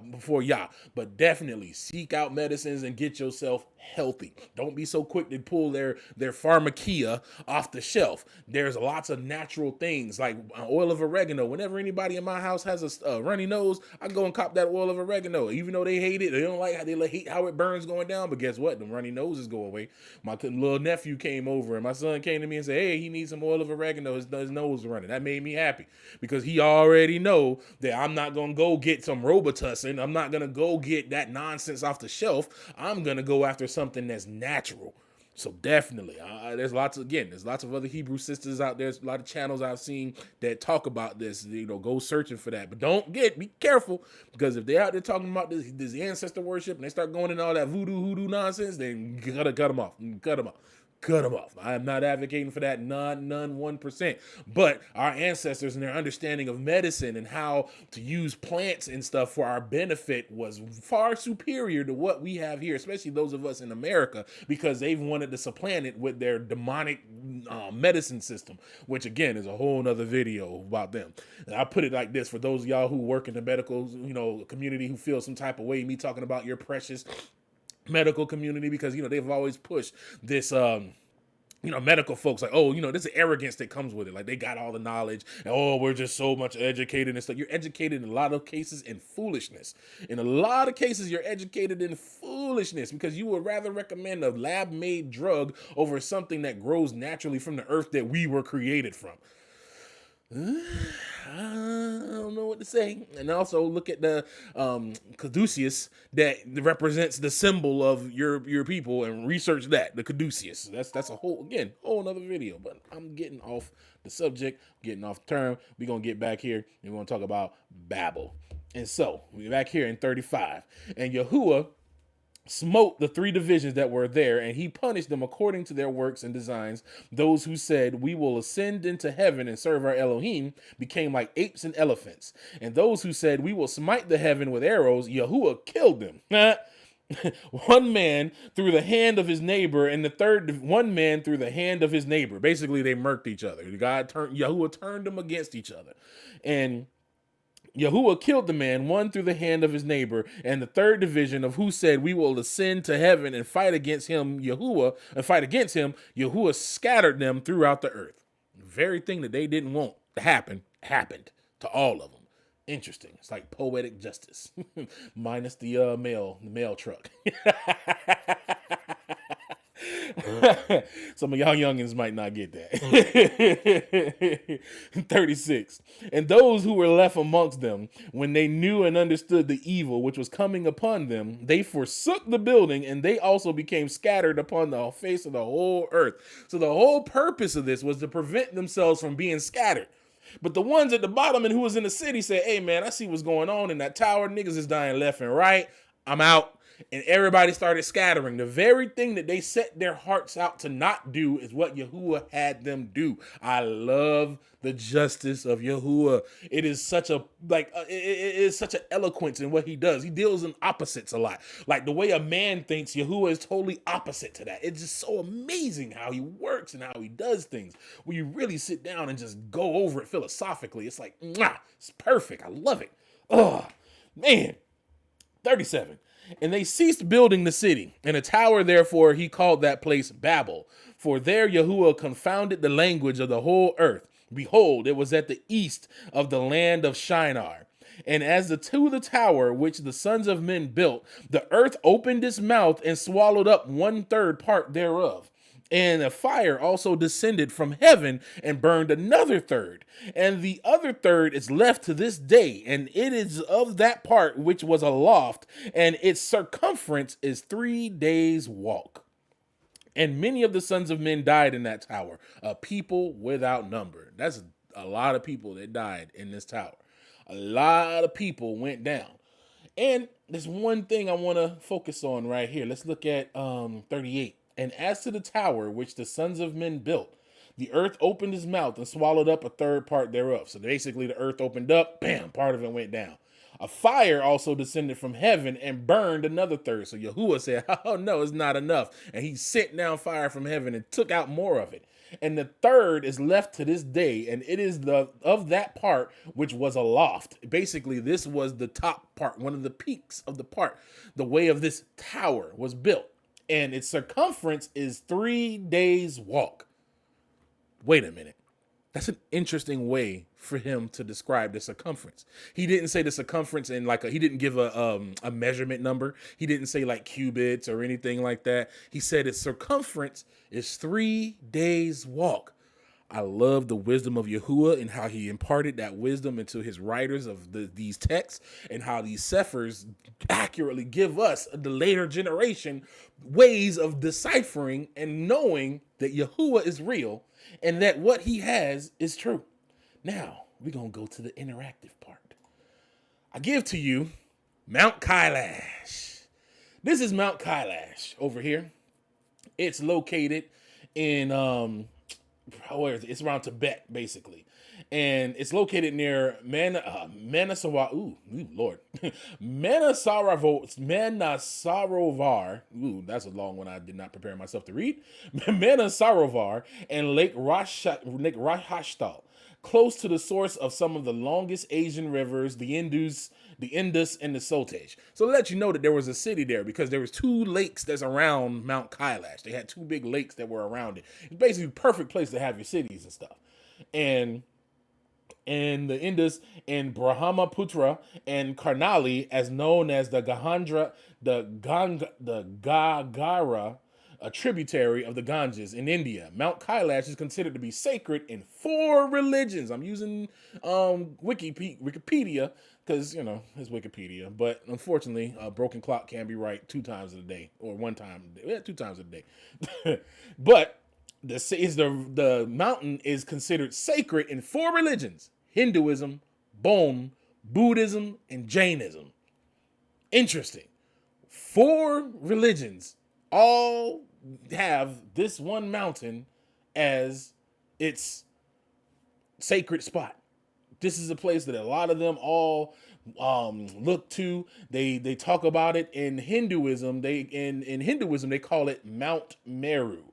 but definitely seek out medicines and get yourself healthy. Don't be so quick to pull their pharmakia off the shelf. There's lots of natural things like oil of oregano. Whenever anybody in my house has a runny nose, I go and cop that oil of oregano. Even though they hate it, they don't like they hate how it burns going down, but guess what? The runny noses go away. My little nephew came over and my son came to me and said, hey, he needs some oil of oregano. His nose is running. That made me happy because he already know that I'm not going to go get some Robitussin. I'm not going to go get that nonsense off the shelf. I'm going to go after something that's natural. So definitely, there's lots of other Hebrew sisters out there. There's a lot of channels I've seen that talk about this. Go searching for that, but be careful, because if they're out there talking about this ancestor worship and they start going into all that voodoo nonsense, then you gotta cut them off. Cut them off. I am not advocating for that, none 1%. But our ancestors and their understanding of medicine and how to use plants and stuff for our benefit was far superior to what we have here, especially those of us in America, because they've wanted to supplant it with their demonic medicine system, which again is a whole nother video about them. And I put it like this for those of y'all who work in the medical community who feel some type of way, me talking about your precious medical community, because they've always pushed this medical folks like, this arrogance that comes with it, like they got all the knowledge and we're just so much educated and stuff. You're educated in a lot of cases in foolishness. In a lot of cases you're educated in foolishness, because you would rather recommend a lab-made drug over something that grows naturally from the earth that we were created from. I don't know what to say. And also look at the caduceus that represents the symbol of your people, and research that, the caduceus. That's a whole another video. But I'm getting off the subject, getting off the term. We're gonna get back here and we're gonna talk about Babel. And so we're back here in 35, and Yahuwah smote the three divisions that were there, and he punished them according to their works and designs. Those who said, we will ascend into heaven and serve our Elohim, became like apes and elephants. And those who said, we will smite the heaven with arrows, Yahuwah killed them. One man through the hand of his neighbor, and one man through the hand of his neighbor. Basically, they murked each other. Yahuwah turned them against each other. And Yahuwah killed the man, one through the hand of his neighbor, and the third division of who said, we will ascend to heaven and fight against him, Yahuwah scattered them throughout the earth. The very thing that they didn't want to happen, happened to all of them. Interesting. It's like poetic justice, minus the mail truck. Some of y'all youngins might not get that. 36. And those who were left amongst them, when they knew and understood the evil which was coming upon them, they forsook the building, and they also became scattered upon the face of the whole earth. So the whole purpose of this was to prevent themselves from being scattered. But the ones at the bottom and who was in the city said, hey, man, I see what's going on in that tower. Niggas is dying left and right. I'm out. And everybody started scattering. The very thing that they set their hearts out to not do is what Yahuwah had them do. I love the justice of Yahuwah. It is such a, it is such an eloquence in what he does. He deals in opposites a lot. Like the way a man thinks, Yahuwah is totally opposite to that. It's just so amazing how he works and how he does things. When you really sit down and just go over it philosophically, it's like, mwah, it's perfect. I love it. Oh, man. 37. And they ceased building the city, and a tower, therefore, he called that place Babel. For there Yahuwah confounded the language of the whole earth. Behold, it was at the east of the land of Shinar. And as to the tower which the sons of men built, the earth opened its mouth and swallowed up 1/3 part thereof. And a fire also descended from heaven and burned another third. And the other third is left to this day. And it is of that part which was aloft, and its circumference is 3 days' walk. And many of the sons of men died in that tower, a people without number. That's a lot of people that died in this tower. A lot of people went down. And there's one thing I want to focus on right here. Let's look at 38. And as to the tower which the sons of men built, the earth opened his mouth and swallowed up 1/3 part thereof. So basically the earth opened up, bam, part of it went down. A fire also descended from heaven and burned another third. So Yahuwah said, oh no, it's not enough. And he sent down fire from heaven and took out more of it. And the third is left to this day, and it is of that part which was aloft. Basically, this was the top part, one of the peaks of the part. The way of this tower was built, and its circumference is 3 days' walk. Wait a minute. That's an interesting way for him to describe the circumference. He didn't say the circumference in he didn't give a measurement number. He didn't say like cubits or anything like that. He said its circumference is 3 days' walk. I love the wisdom of Yahuwah and how he imparted that wisdom into his writers of these texts, and how these sephers accurately give us, the later generation, ways of deciphering and knowing that Yahuwah is real and that what he has is true. Now, we're going to go to the interactive part. I give to you Mount Kailash. This is Mount Kailash over here. It's located in it's around Tibet, basically. And it's located near Manasarovar. Manasarovar. Ooh, that's a long one I did not prepare myself to read. Manasarovar and Lake Rahashtal, close to the source of some of the longest Asian rivers, the Indus, and the Sotej. So to let you know that there was a city there, because there was 2 lakes that's around Mount Kailash. They had 2 big lakes that were around it. It's basically a perfect place to have your cities and stuff. And the Indus and Brahmaputra and Karnali, as known as the Gagara, a tributary of the Ganges in India. Mount Kailash is considered to be sacred in 4 religions. I'm using Wikipedia because, it's Wikipedia. But unfortunately, a broken clock can be right 2 times a day, or 1 time, 2 times a day. But the mountain is considered sacred in 4 religions: Hinduism, Bon, Buddhism, and Jainism. Interesting. 4 religions all have this one mountain as its sacred spot. This is a place that a lot of them all look to. They talk about it in Hinduism. In Hinduism they call it Mount Meru.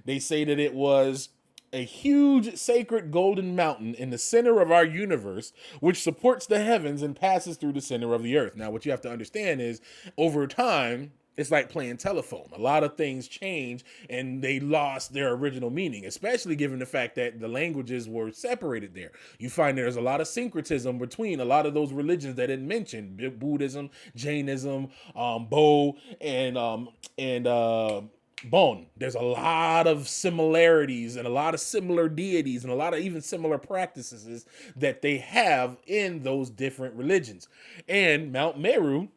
They say that it was a huge sacred golden mountain in the center of our universe, which supports the heavens and passes through the center of the earth. Now, what you have to understand is, over time, It's like playing telephone. A lot of things change and they lost their original meaning, especially given the fact that the languages were separated there. You find there's a lot of syncretism between a lot of those religions that it mentioned: Buddhism, Jainism, Bo, and Bon. There's a lot of similarities and a lot of similar deities and a lot of even similar practices that they have in those different religions. And Mount Meru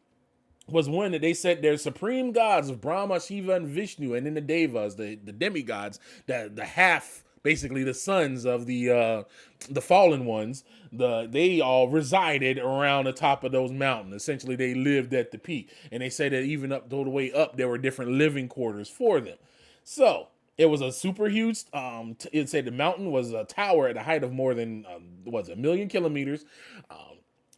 was one that they said they're supreme gods of Brahma, Shiva, and Vishnu, and then the Devas, the demigods, the half, basically the sons of the fallen ones. They all resided around the top of those mountains. Essentially, they lived at the peak, and they say that even up all the way up, there were different living quarters for them. So it was a super huge. It said the mountain was a tower at a height of more than was 1,000,000 kilometers,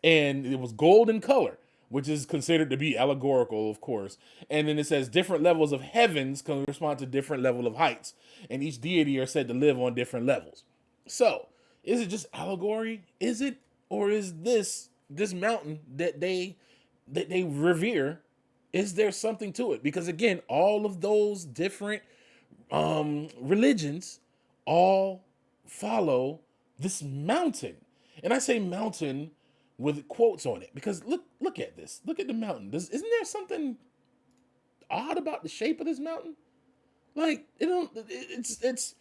and it was gold in color, which is considered to be allegorical, of course. And then it says different levels of heavens correspond to different level of heights, and each deity are said to live on different levels. So, is it just allegory? Is it, or is this mountain that they revere? Is there something to it? Because again, all of those different religions all follow this mountain, and I say mountain with quotes on it because look at this. Look at the mountain. Isn't there something odd about the shape of this mountain? Like it's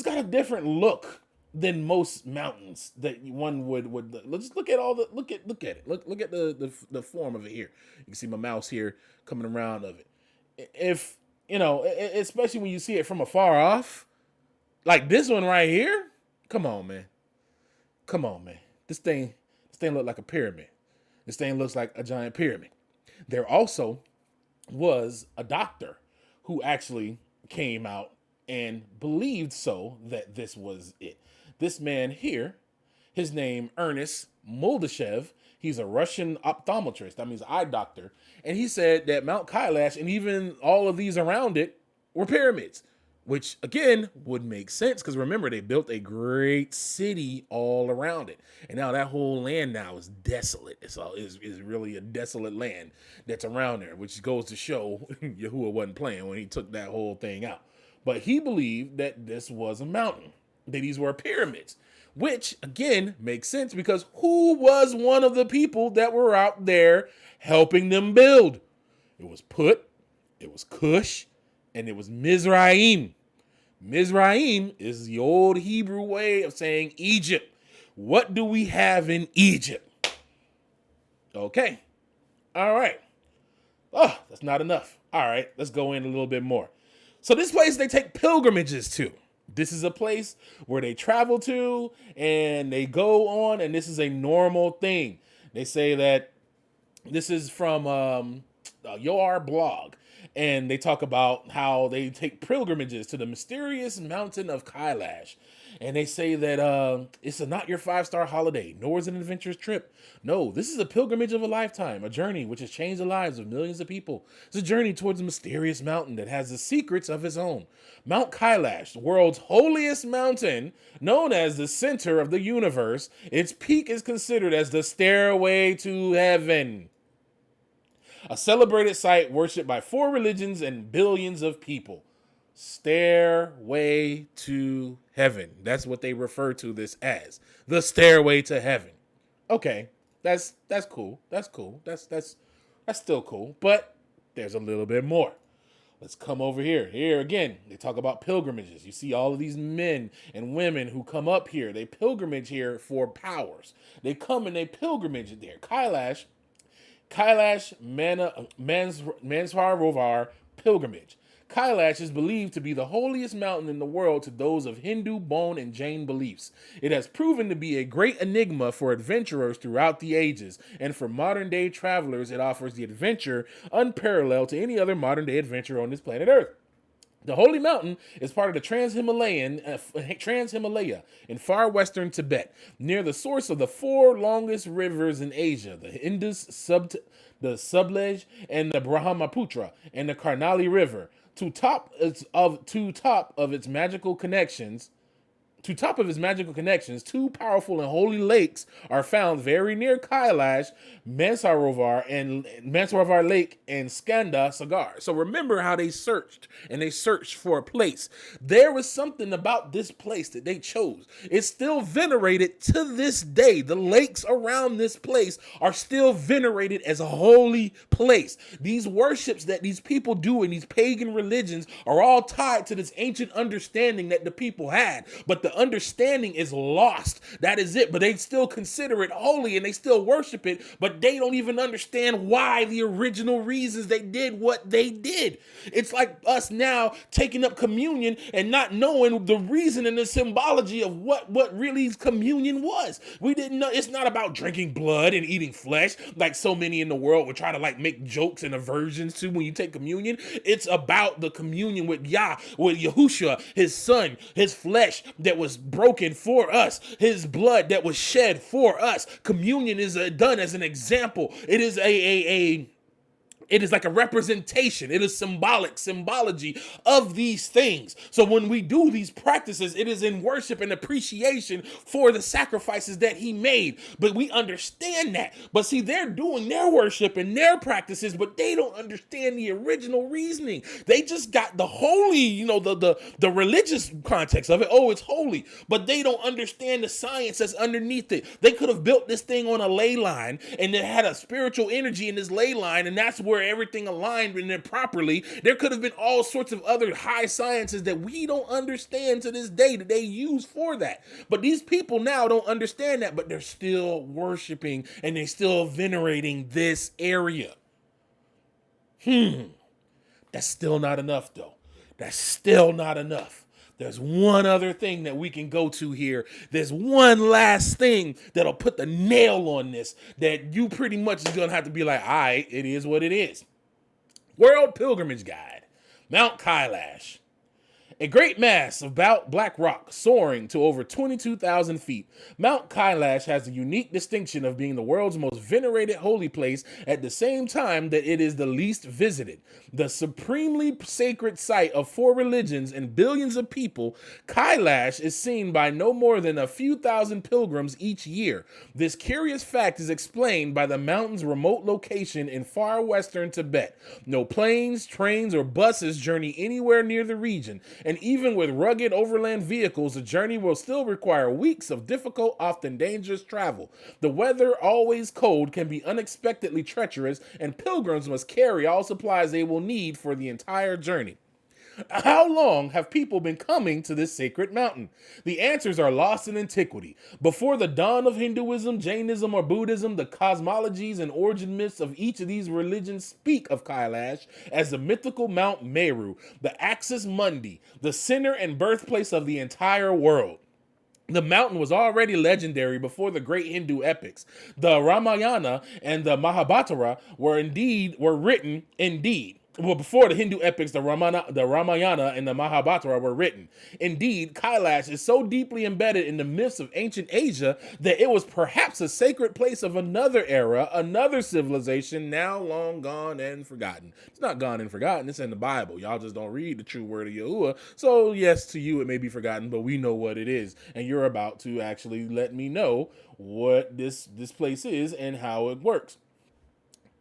got a different look than most mountains that one would. Let's just look at all the look at it. Look at the form of it here. You can see my mouse here coming around of it. If you know, especially when you see it from afar off, like this one right here. Come on, man. Come on, man. This thing looks like a pyramid. This thing looks like a giant pyramid. There also was a doctor who actually came out and believed so that this was it. This man here, his name Ernest Moldashev, he's a Russian optometrist, that means eye doctor, and he said that Mount Kailash and even all of these around it were pyramids, which again would make sense because remember, they built a great city all around it, and now that whole land now is desolate. It's really a desolate land that's around there, which goes to show Yahuwah wasn't playing when he took that whole thing out. But he believed that this was a mountain, that these were pyramids, which again makes sense because who was one of the people that were out there helping them build? It was Put, it was Cush, and it was Mizraim. Mizraim is the old Hebrew way of saying Egypt. What do we have in Egypt? Okay. All right. Oh, that's not enough. All right, let's go in a little bit more. So this place they take pilgrimages to. This is a place where they travel to and they go on, and this is a normal thing. They say that this is from Yoar blog. And they talk about how they take pilgrimages to the mysterious mountain of Kailash. And they say that it's not your 5-star holiday, nor is it an adventurous trip. No, this is a pilgrimage of a lifetime, a journey which has changed the lives of millions of people. It's a journey towards a mysterious mountain that has the secrets of its own. Mount Kailash, the world's holiest mountain, known as the center of the universe, its peak is considered as the stairway to heaven. A celebrated site worshipped by 4 religions and billions of people. Stairway to heaven. That's what they refer to this as. The stairway to heaven. Okay, that's cool. That's cool. That's still cool. But there's a little bit more. Let's come over here. Here again, they talk about pilgrimages. You see all of these men and women who come up here. They pilgrimage here for powers. They come and they pilgrimage there. Kailash Mansar pilgrimage. Kailash is believed to be the holiest mountain in the world to those of Hindu, Bon, and Jain beliefs. It has proven to be a great enigma for adventurers throughout the ages, and for modern-day travelers, it offers the adventure unparalleled to any other modern-day adventure on this planet Earth. The Holy Mountain is part of the Trans-Himalaya in far western Tibet, near the source of the 4 longest rivers in Asia, the Indus, the Sutlej, and the Brahmaputra, and the Karnali River. To top of its magical connections, To top of his magical connections, two powerful and holy lakes are found very near Kailash, Mansarovar Lake and Skanda Sagar. So remember how they searched and they searched for a place. There was something about this place that they chose. It's still venerated to this day. The lakes around this place are still venerated as a holy place. These worships that these people do in these pagan religions are all tied to this ancient understanding that the people had. But the understanding is lost. That is it. But they still consider it holy and they still worship it, but they don't even understand why the original reasons they did what they did. It's like us now taking up communion and not knowing the reason and the symbology of what really communion was. We didn't know. It's not about drinking blood and eating flesh like so many in the world would try to like make jokes and aversions to when you take communion. It's about the communion with Yah, with Yahushua, his son, his flesh that was broken for us, his blood that was shed for us. Communion is done as an example. It is it is like a representation. It is symbology of these things. So when we do these practices, it is in worship and appreciation for the sacrifices that he made. But we understand that. But see, they're doing their worship and their practices, but they don't understand the original reasoning. They just got the holy, the religious context of it. Oh, it's holy. But they don't understand the science that's underneath it. They could have built this thing on a ley line and it had a spiritual energy in this ley line, and that's where everything aligned in it properly. There could have been all sorts of other high sciences that we don't understand to this day that they use for that. But these people now don't understand that, but they're still worshiping and they're still venerating this area. That's still not enough though. That's still not enough. There's one other thing that we can go to here. There's one last thing that'll put the nail on this that you pretty much is going to have to be like, all right, it is what it is. World Pilgrimage Guide, Mount Kailash. A great mass of black rock soaring to over 22,000 feet, Mount Kailash has the unique distinction of being the world's most venerated holy place at the same time that it is the least visited. The supremely sacred site of 4 religions and billions of people, Kailash is seen by no more than a few thousand pilgrims each year. This curious fact is explained by the mountain's remote location in far western Tibet. No planes, trains, or buses journey anywhere near the region. And even with rugged overland vehicles, the journey will still require weeks of difficult, often dangerous travel. The weather, always cold, can be unexpectedly treacherous, and pilgrims must carry all supplies they will need for the entire journey. How long have people been coming to this sacred mountain? The answers are lost in antiquity. Before the dawn of Hinduism, Jainism, or Buddhism, the cosmologies and origin myths of each of these religions speak of Kailash as the mythical Mount Meru, the Axis Mundi, the center and birthplace of the entire world. The mountain was already legendary before the great Hindu epics. The Ramayana and the Mahabharata were written. Well, before the Hindu epics, the Ramayana and the Mahabharata were written. Indeed, Kailash is so deeply embedded in the myths of ancient Asia that it was perhaps a sacred place of another era, another civilization, now long gone and forgotten. It's not gone and forgotten. It's in the Bible. Y'all just don't read the true word of Yahuwah. So, yes, to you it may be forgotten, but we know what it is. And you're about to actually let me know what this place is and how it works.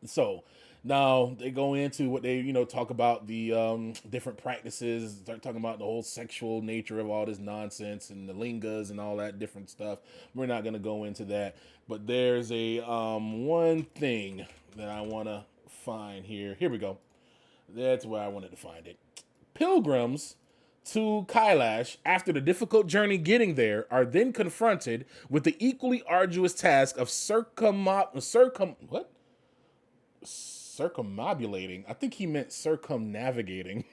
So, now they go into what they, talk about the different practices, start talking about the whole sexual nature of all this nonsense and the lingas and all that different stuff. We're not going to go into that, but there's a one thing that I want to find here. Here we go. That's where I wanted to find it. Pilgrims to Kailash, after the difficult journey getting there, are then confronted with the equally arduous task of circumambulating. I think he meant circumnavigating.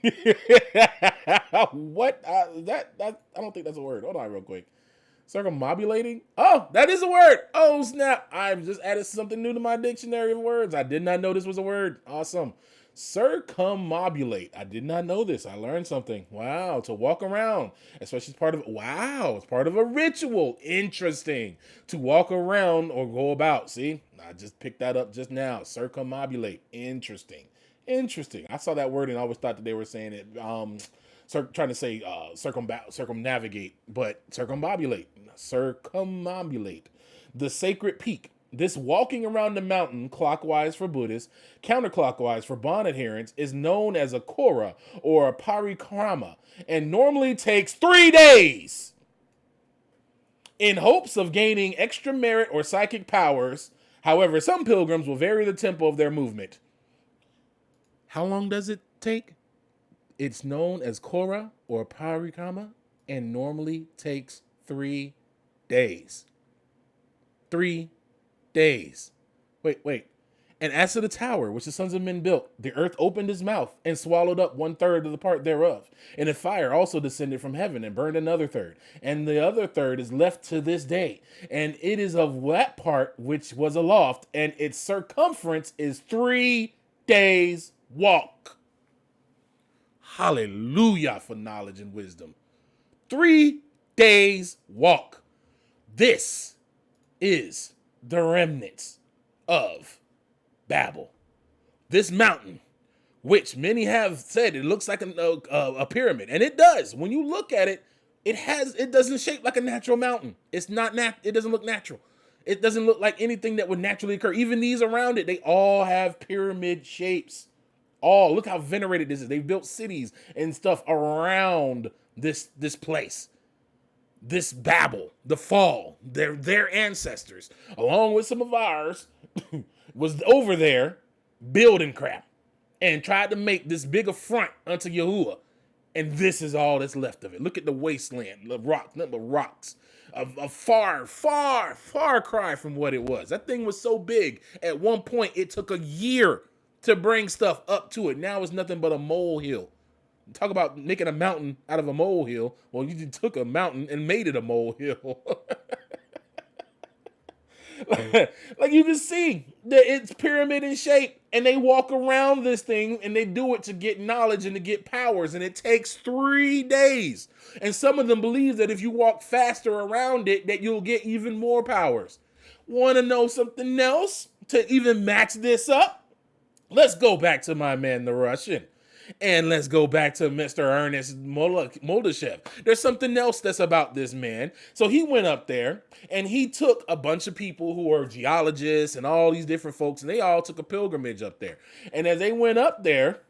What? That I don't think that's a word. Hold on real quick. Circumambulating? Oh, that is a word. Oh, snap. I've just added something new to my dictionary of words. I did not know this was a word. Awesome. Circumambulate. I did not know this. I learned something. Wow. To walk around, especially as part of, wow, it's part of a ritual. Interesting. To walk around or go about. See, I just picked that up just now. Circumambulate. Interesting. I saw that word and I always thought that they were saying it trying to say circumnavigate, but circumambulate the sacred peak. This walking around the mountain clockwise for Buddhists, counterclockwise for Bon adherents, is known as a Kora or a parikrama and normally takes 3 days. In hopes of gaining extra merit or psychic powers, however, some pilgrims will vary the tempo of their movement. How long does it take? It's known as Kora or parikrama and normally takes 3 days. 3 days. Wait. And as to the tower, which the sons of men built, the earth opened his mouth and swallowed up 1/3 of the part thereof. And a fire also descended from heaven and burned another third. And the other third is left to this day. And it is of that part which was aloft, and its circumference is 3 days' walk. Hallelujah for knowledge and wisdom. 3 days' walk. This is the remnants of Babel. This mountain, which many have said it looks like a pyramid, and it does. When you look at it, it doesn't shape like a natural mountain. It's not it doesn't look natural. It doesn't look like anything that would naturally occur. Even these around it, they all have pyramid shapes. Look how venerated this is. They've built cities and stuff around this place. This Babel, the fall, their ancestors, along with some of ours, was over there building crap and tried to make this big affront unto Yahuwah. And this is all that's left of it. Look at the wasteland, the rocks. A far, far, far cry from what it was. That thing was so big. At one point, it took a year to bring stuff up to it. Now it's nothing but a molehill. Talk about making a mountain out of a molehill. Well, you just took a mountain and made it a molehill. Like you can see that it's pyramid in shape, and they walk around this thing and they do it to get knowledge and to get powers, and it takes 3 days. And some of them believe that if you walk faster around it, that you'll get even more powers. Want to know something else to even match this up? Let's go back to my man, the Russian. And let's go back to Mr. Ernest Moldashev. There's something else that's about this man. So he went up there and he took a bunch of people who are geologists and all these different folks, and they all took a pilgrimage up there. And as they went up there,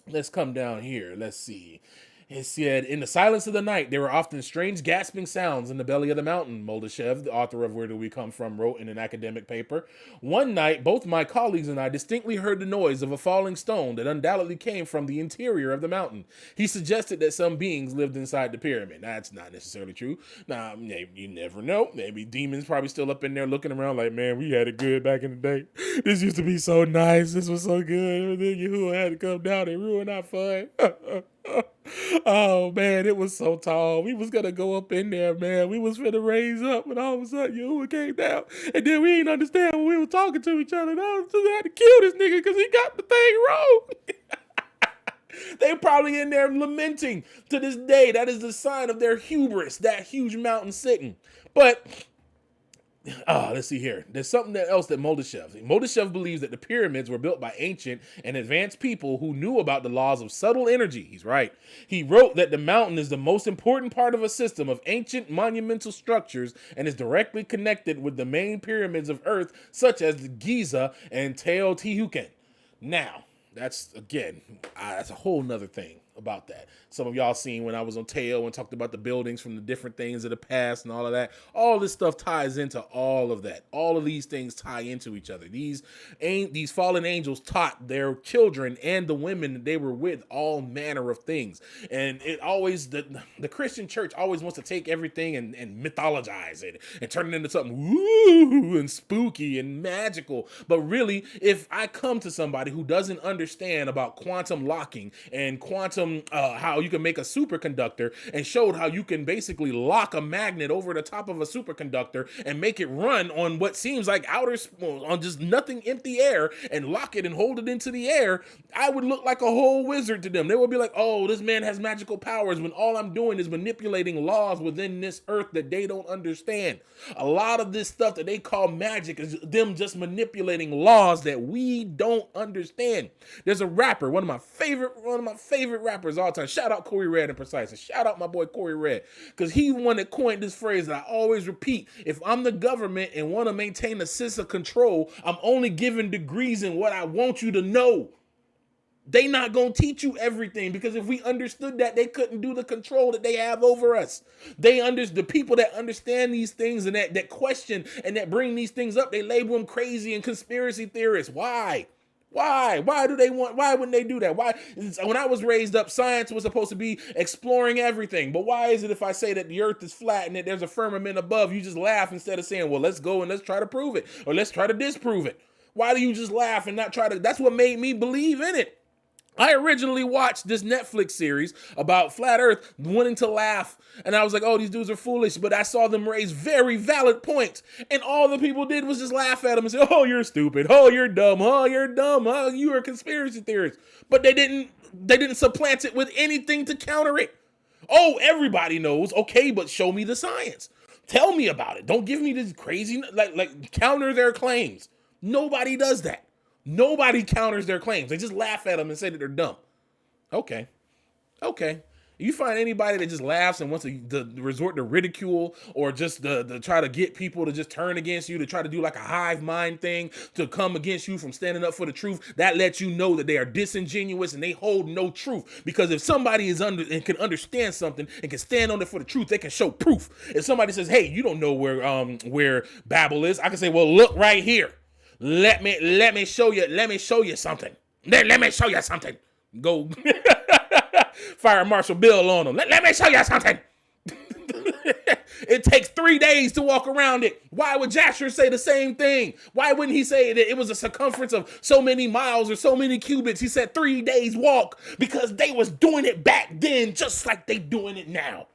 let's come down here. Let's see. It said, in the silence of the night, there were often strange gasping sounds in the belly of the mountain, Moldashev, the author of Where Do We Come From, wrote in an academic paper. One night, both my colleagues and I distinctly heard the noise of a falling stone that undoubtedly came from the interior of the mountain. He suggested that some beings lived inside the pyramid. That's not necessarily true. Now, you never know. Maybe demons probably still up in there looking around like, man, we had it good back in the day. This used to be so nice. This was so good. And then Yahuwah had to come down and ruin our fun. Oh man, it was so tall. We was gonna go up in there, man. We was finna raise up, and all of a sudden Yahuwah came down, and then we didn't understand when we were talking to each other. And I was just had to kill this nigga because he got the thing wrong. They probably in there lamenting to this day. That is the sign of their hubris, that huge mountain sitting. But let's see here. There's something else that Moldashev believes that the pyramids were built by ancient and advanced people who knew about the laws of subtle energy. He's right. He wrote that the mountain is the most important part of a system of ancient monumental structures and is directly connected with the main pyramids of Earth, such as the Giza and Teotihuacan. Now, that's a whole nother thing about that. Some of y'all seen when I was on Teo and talked about the buildings from the different things of the past and all of that. All this stuff ties into all of that. All of these things tie into each other. These fallen angels taught their children and the women that they were with all manner of things. And it always, the Christian church always wants to take everything and mythologize it and turn it into something woo and spooky and magical. But really, if I come to somebody who doesn't understand about quantum locking and quantum how you can make a superconductor, and showed how you can basically lock a magnet over the top of a superconductor and make it run on what seems like on just nothing, empty air, and lock it and hold it into the air, I would look like a whole wizard to them. They would be like, oh, this man has magical powers, when all I'm doing is manipulating laws within this earth that they don't understand. A lot of this stuff that they call magic is them just manipulating laws that we don't understand. There's a rapper, one of my favorite rappers, rappers all the time. Shout out Corey Red and Precise. And shout out my boy Corey Red. Because he one that coined this phrase that I always repeat. If I'm the government and want to maintain a sense of control, I'm only giving degrees in what I want you to know. They not going to teach you everything, because if we understood that, they couldn't do the control that they have over us. The people that understand these things and that question and that bring these things up, they label them crazy and conspiracy theorists. Why? Why wouldn't they do that? Why? When I was raised up, science was supposed to be exploring everything. But why is it if I say that the earth is flat and that there's a firmament above, you just laugh instead of saying, well, let's go and let's try to prove it, or let's try to disprove it? Why do you just laugh and not try to? That's what made me believe in it. I originally watched this Netflix series about flat earth, wanting to laugh, and I was like, oh, these dudes are foolish, but I saw them raise very valid points, and all the people did was just laugh at them and say, oh, you're stupid, oh, you're dumb, oh, you're a conspiracy theorist. But they didn't supplant it with anything to counter it. Oh, everybody knows, okay, but show me the science. Tell me about it. Don't give me this crazy, like counter their claims. Nobody does that. Nobody counters their claims. They just laugh at them and say that they're dumb. Okay. You find anybody that just laughs and wants to resort to ridicule, or just to try to get people to just turn against you, to try to do like a hive mind thing, to come against you from standing up for the truth, that lets you know that they are disingenuous and they hold no truth. Because if somebody is and can understand something and can stand on it for the truth, they can show proof. If somebody says, hey, you don't know where Babel is, I can say, well, look right here. Let me show you something. Let me show you something. Go fire Marshal Bill on them. Let me show you something. It takes 3 days to walk around it. Why would Jasher say the same thing? Why wouldn't he say that it was a circumference of so many miles or so many cubits? He said 3 days walk, because they was doing it back then just like they doing it now.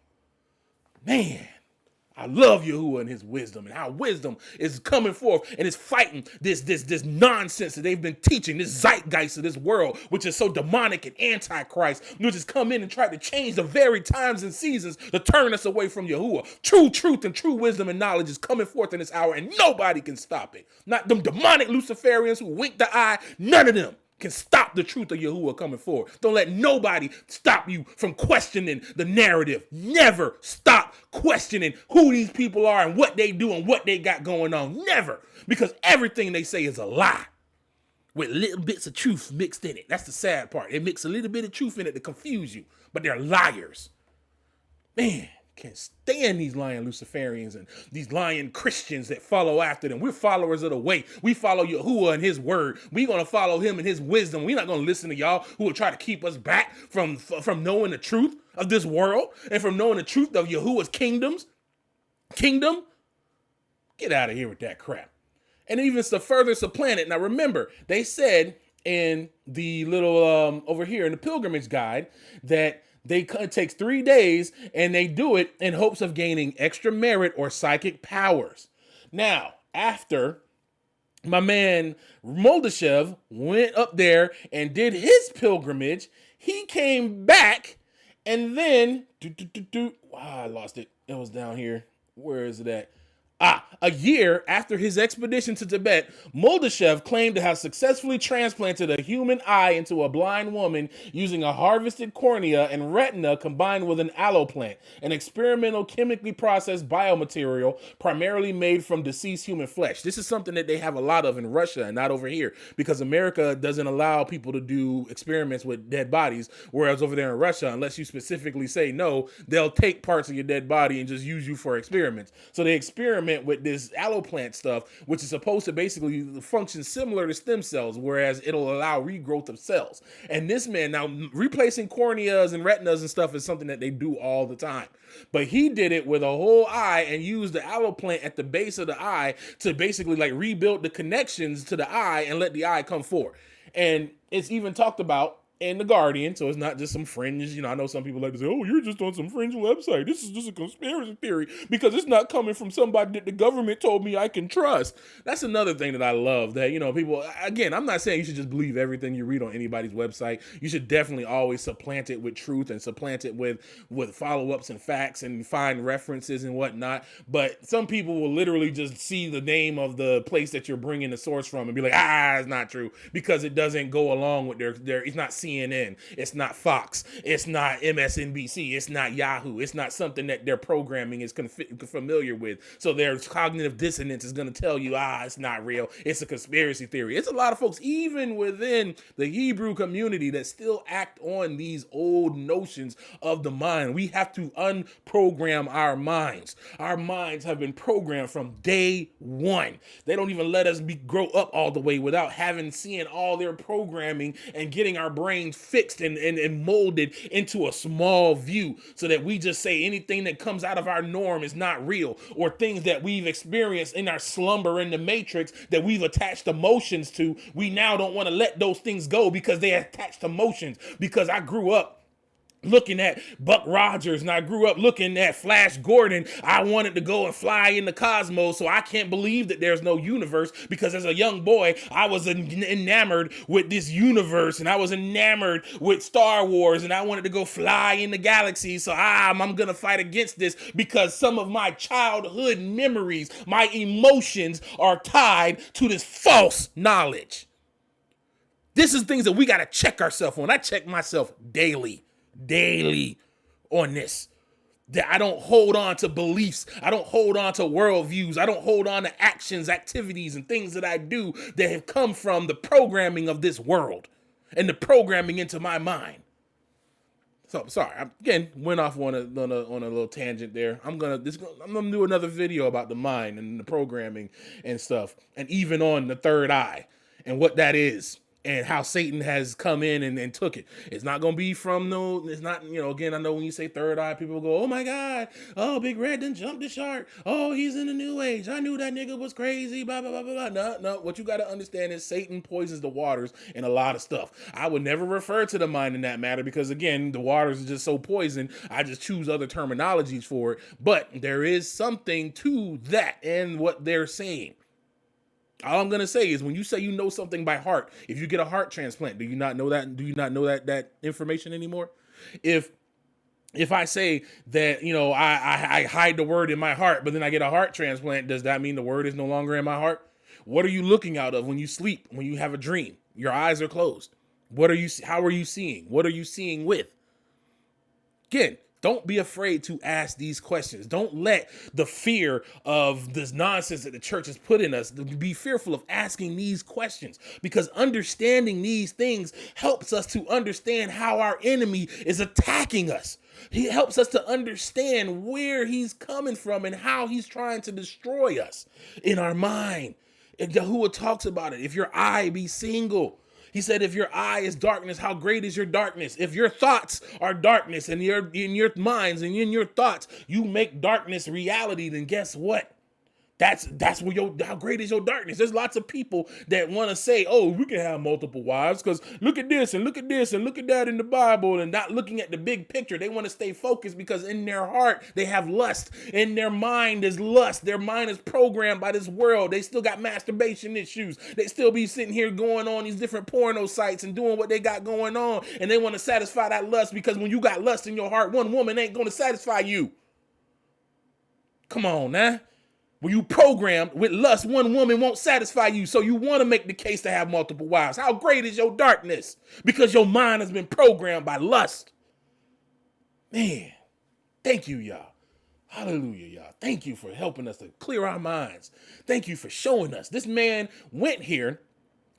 Man. I love Yahuwah and his wisdom, and how wisdom is coming forth and is fighting this nonsense that they've been teaching, this zeitgeist of this world, which is so demonic and antichrist, which has come in and tried to change the very times and seasons to turn us away from Yahuwah. True truth and true wisdom and knowledge is coming forth in this hour, and nobody can stop it. Not them demonic Luciferians who wink the eye. None of them can stop the truth of Yahuwah coming forward. Don't let nobody stop you from questioning the narrative. Never stop questioning who these people are and what they do and what they got going on. Never. Because everything they say is a lie with little bits of truth mixed in it. That's the sad part. It mixes a little bit of truth in it to confuse you. But they're liars. Man, can't stand these lying Luciferians and these lying Christians that follow after them. We're followers of the way. We follow Yahuwah and his word. We're going to follow him and his wisdom. We're not going to listen to y'all who will try to keep us back from knowing the truth of this world and from knowing the truth of Yahuwah's kingdom. Get out of here with that crap. And even to further supplant it. Now remember, they said in the little over here in the pilgrimage guide that it takes 3 days, and they do it in hopes of gaining extra merit or psychic powers. Now, after my man Moldashev went up there and did his pilgrimage, he came back, and then I lost it. It was down here. Where is it at? A year after his expedition to Tibet, Moldashev claimed to have successfully transplanted a human eye into a blind woman using a harvested cornea and retina combined with an aloe plant, an experimental chemically processed biomaterial primarily made from deceased human flesh. This is something that they have a lot of in Russia and not over here, because America doesn't allow people to do experiments with dead bodies, whereas over there in Russia, unless you specifically say no, they'll take parts of your dead body and just use you for experiments. So they experiment with this aloe plant stuff, which is supposed to basically function similar to stem cells, whereas it'll allow regrowth of cells. And this man, now replacing corneas and retinas and stuff is something that they do all the time. But he did it with a whole eye and used the aloe plant at the base of the eye to basically like rebuild the connections to the eye and let the eye come forward. And it's even talked about in The Guardian, so it's not just some fringe, I know some people like to say, oh, you're just on some fringe website. This is just a conspiracy theory because it's not coming from somebody that the government told me I can trust. That's another thing that I love, that, people, again, I'm not saying you should just believe everything you read on anybody's website. You should definitely always supplant it with truth and supplant it with follow-ups and facts and find references and whatnot. But some people will literally just see the name of the place that you're bringing the source from and be like, it's not true, because it doesn't go along with their it's not seen CNN. It's not Fox. It's not MSNBC. It's not Yahoo. It's not something that their programming is familiar with. So their cognitive dissonance is going to tell you, it's not real. It's a conspiracy theory. It's a lot of folks, even within the Hebrew community, that still act on these old notions of the mind. We have to unprogram our minds. Our minds have been programmed from day one. They don't even let us grow up all the way without having seen all their programming and getting our brains fixed and molded into a small view, so that we just say anything that comes out of our norm is not real, or things that we've experienced in our slumber in the matrix that we've attached emotions to. We now don't want to let those things go because they attached emotions. Because I grew up looking at Buck Rogers and I grew up looking at Flash Gordon. I wanted to go and fly in the cosmos, so I can't believe that there's no universe, because as a young boy, I was enamored with this universe, and I was enamored with Star Wars, and I wanted to go fly in the galaxy. So I'm going to fight against this, because some of my childhood memories, my emotions are tied to this false knowledge. This is things that we got to check ourselves on. I check myself daily on this. That I don't hold on to beliefs. I don't hold on to worldviews. I don't hold on to actions, activities, and things that I do that have come from the programming of this world and the programming into my mind. So I'm sorry. I again went off on a little tangent there. I'm gonna do another video about the mind and the programming and stuff, and even on the third eye and what that is, and how Satan has come in and took it. It's not going to be from it's not, again, I know when you say third eye, people go, oh my God, oh, Big Red done jumped the shark. Oh, he's in the new age. I knew that nigga was crazy, blah, blah, blah, blah, blah. No, what you got to understand is Satan poisons the waters in a lot of stuff. I would never refer to the mind in that matter, because again, the waters are just so poisoned. I just choose other terminologies for it. But there is something to that and what they're saying. All I'm going to say is, when you say you know something by heart, if you get a heart transplant, do you not know that? Do you not know that information anymore? If I say that, I hide the word in my heart, but then I get a heart transplant, does that mean the word is no longer in my heart? What are you looking out of when you sleep, when you have a dream? Your eyes are closed. How are you seeing? What are you seeing with? Again, don't be afraid to ask these questions. Don't let the fear of this nonsense that the church has put in us be fearful of asking these questions, because understanding these things helps us to understand how our enemy is attacking us. He helps us to understand where he's coming from and how he's trying to destroy us in our mind. And Yahuwah talks about it. If your eye be single, he said, if your eye is darkness, how great is your darkness? If your thoughts are darkness and in your minds and in your thoughts, you make darkness reality, then guess what? That's where how great is your darkness. There's lots of people that want to say, oh, we can have multiple wives because look at this and look at this and look at that in the Bible, and not looking at the big picture. They want to stay focused because in their heart, they have lust. In their mind is lust. Their mind is programmed by this world. They still got masturbation issues. They still be sitting here going on these different porno sites and doing what they got going on. And they want to satisfy that lust, because when you got lust in your heart, one woman ain't going to satisfy you. Come on, now. When you programmed with lust, one woman won't satisfy you. So you want to make the case to have multiple wives. How great is your darkness? Because your mind has been programmed by lust. Man, thank you, y'all. Hallelujah, y'all. Thank you for helping us to clear our minds. Thank you for showing us. This man went here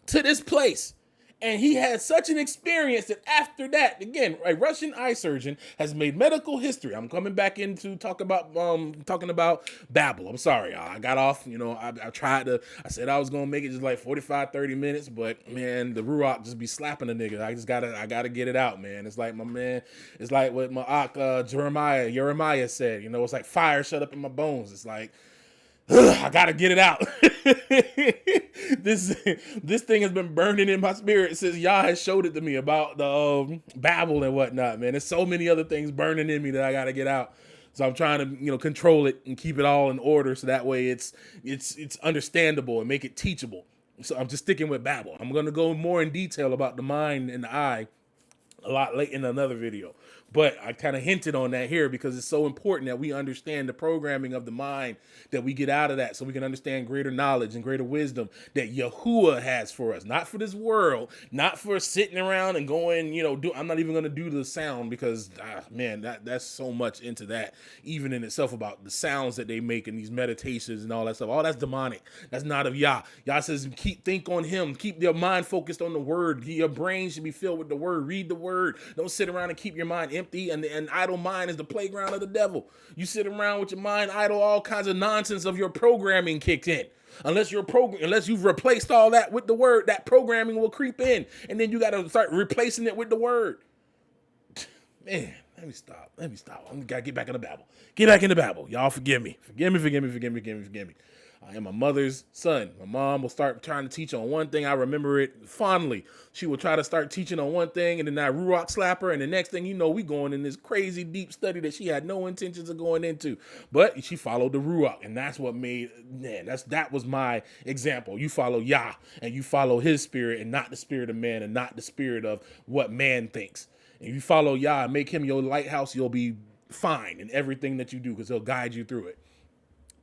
to this place, and he had such an experience that after that, again, a Russian eye surgeon has made medical history. I'm coming back into talking about Babel. I'm sorry, I got off. I said I was going to make it just like 45, 30 minutes, but man, the Ruach just be slapping a nigga. I gotta get it out, man. It's like it's like what my Jeremiah said, it's like fire shut up in my bones. It's like, I gotta get it out. This thing has been burning in my spirit since Yah has showed it to me about the Babel and whatnot, man. There's so many other things burning in me that I gotta get out. So I'm trying to, control it and keep it all in order, so that way it's understandable and make it teachable. So I'm just sticking with Babel. I'm gonna go more in detail about the mind and the eye a lot late in another video. But I kind of hinted on that here because it's so important that we understand the programming of the mind, that we get out of that so we can understand greater knowledge and greater wisdom that Yahuwah has for us. Not for this world, not for sitting around and going, I'm not even going to do the sound because, man, that's so much into that, even in itself, about the sounds that they make in these meditations and all that stuff. All that's demonic. That's not of Yah. Yah says, think on him. Keep your mind focused on the word. Your brain should be filled with the word. Read the word. Don't sit around and keep your mind empty, and idle mind is the playground of the devil. You sit around with your mind idle, all kinds of nonsense of your programming kicks in. Unless you've replaced all that with the word, that programming will creep in, and then you got to start replacing it with the word. Man, let me stop. I gotta get back in the Babel. Get back in the Babel. Y'all forgive me. Forgive me. I am my mother's son. My mom will start trying to teach on one thing. I remember it fondly. She will try to start teaching on one thing, and then I ruach slap her, and the next thing you know, we going in this crazy deep study that she had no intentions of going into. But she followed the ruach, and that's what that was my example. You follow Yah, and you follow his spirit, and not the spirit of man, and not the spirit of what man thinks. If you follow Yah and make him your lighthouse, you'll be fine in everything that you do because he'll guide you through it.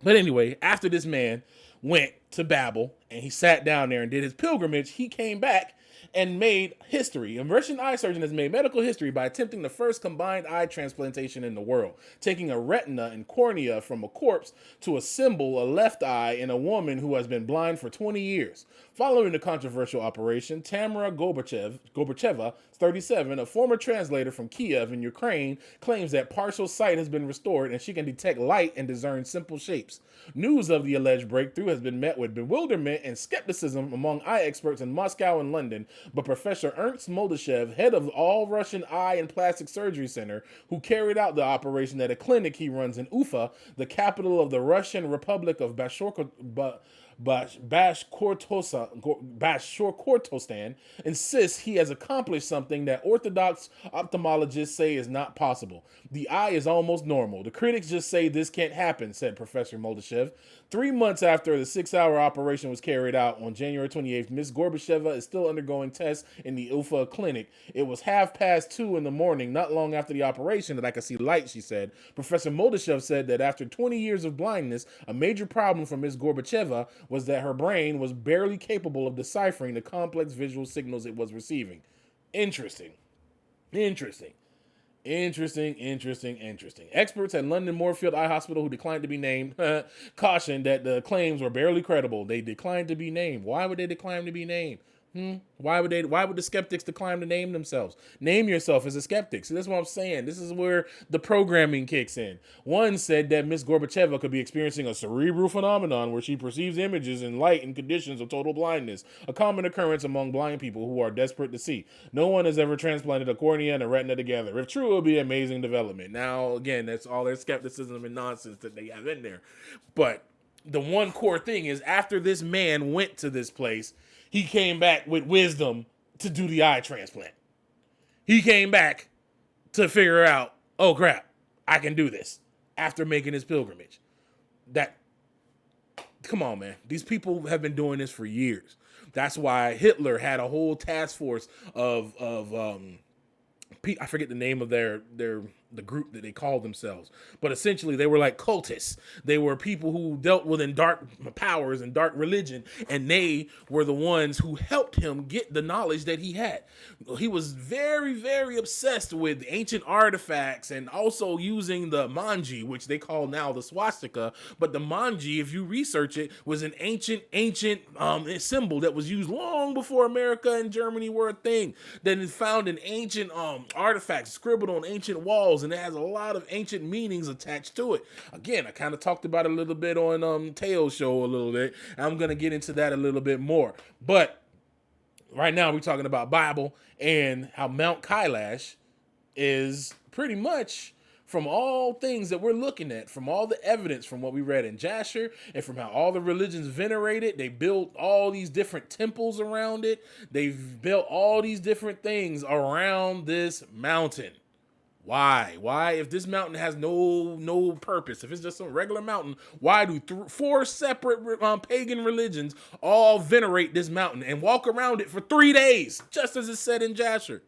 But anyway, after this man went to Babel and he sat down there and did his pilgrimage, he came back and made history. A Russian eye surgeon has made medical history by attempting the first combined eye transplantation in the world, taking a retina and cornea from a corpse to assemble a left eye in a woman who has been blind for 20 years. Following the controversial operation, Tamara Gorbacheva, 37, a former translator from Kiev in Ukraine, claims that partial sight has been restored and she can detect light and discern simple shapes. News of the alleged breakthrough has been met with bewilderment and skepticism among eye experts in Moscow and London, but Professor Ernst Moldashev, head of the All-Russian Eye and Plastic Surgery Center, who carried out the operation at a clinic he runs in Ufa, the capital of the Russian Republic of Bashkortostan, insists he has accomplished something that orthodox ophthalmologists say is not possible. The eye is almost normal. The critics just say this can't happen, said Professor Moldashev. 3 months after the 6-hour operation was carried out on January 28th, Ms. Gorbacheva is still undergoing tests in the Ufa clinic. It was 2:30 in the morning, not long after the operation, that I could see light, she said. Professor Moldashev said that after 20 years of blindness, a major problem for Ms. Gorbacheva was that her brain was barely capable of deciphering the complex visual signals it was receiving. Interesting. Experts at London Moorfield Eye Hospital, who declined to be named, cautioned that the claims were barely credible. They declined to be named. Why would they decline to be named? Why would the skeptics decline to name themselves? Name yourself as a skeptic. So that's what I'm saying. This is where the programming kicks in. One said that Miss Gorbacheva could be experiencing a cerebral phenomenon where she perceives images in light in conditions of total blindness, a common occurrence among blind people who are desperate to see. No one has ever transplanted a cornea and a retina together. If true, it would be an amazing development. Now, again, that's all their skepticism and nonsense that they have in there. But the one core thing is, after this man went to this place, he came back with wisdom to do the eye transplant. He came back to figure out, oh crap, I can do this after making his pilgrimage. Come on, man. These people have been doing this for years. That's why Hitler had a whole task force of I forget the name of the group that they called themselves, but essentially they were like cultists. They were people who dealt within dark powers and dark religion, and they were the ones who helped him get the knowledge that he had. He was very, very obsessed with ancient artifacts and also using the manji, which they call now the swastika. But the manji, if you research it, was an ancient symbol that was used long before America and Germany were a thing. That is found in ancient artifacts scribbled on ancient walls, and it has a lot of ancient meanings attached to it. Again, I kind of talked about it a little bit on Teo's show a little bit. I'm going to get into that a little bit more. But right now we're talking about Bible and how Mount Kailash is pretty much, from all things that we're looking at, from all the evidence, from what we read in Jasher, and from how all the religions venerate it, they built all these different temples around it. They've built all these different things around this mountain. Why? If this mountain has no purpose, if it's just some regular mountain, why do 4 separate pagan religions all venerate this mountain and walk around it for 3 days, just as it said in Jasher?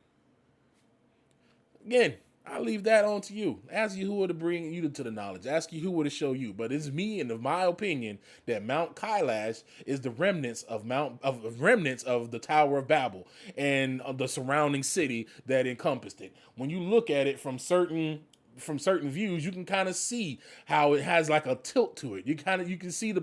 Again, I leave that on to you. Ask Yahuwah to bring you to the knowledge. Ask Yahuwah to show you. But it's me, and in my opinion, that Mount Kailash is the remnants of the Tower of Babel and of the surrounding city that encompassed it. When you look at it from certain views, you can kind of see how it has like a tilt to it. You can see the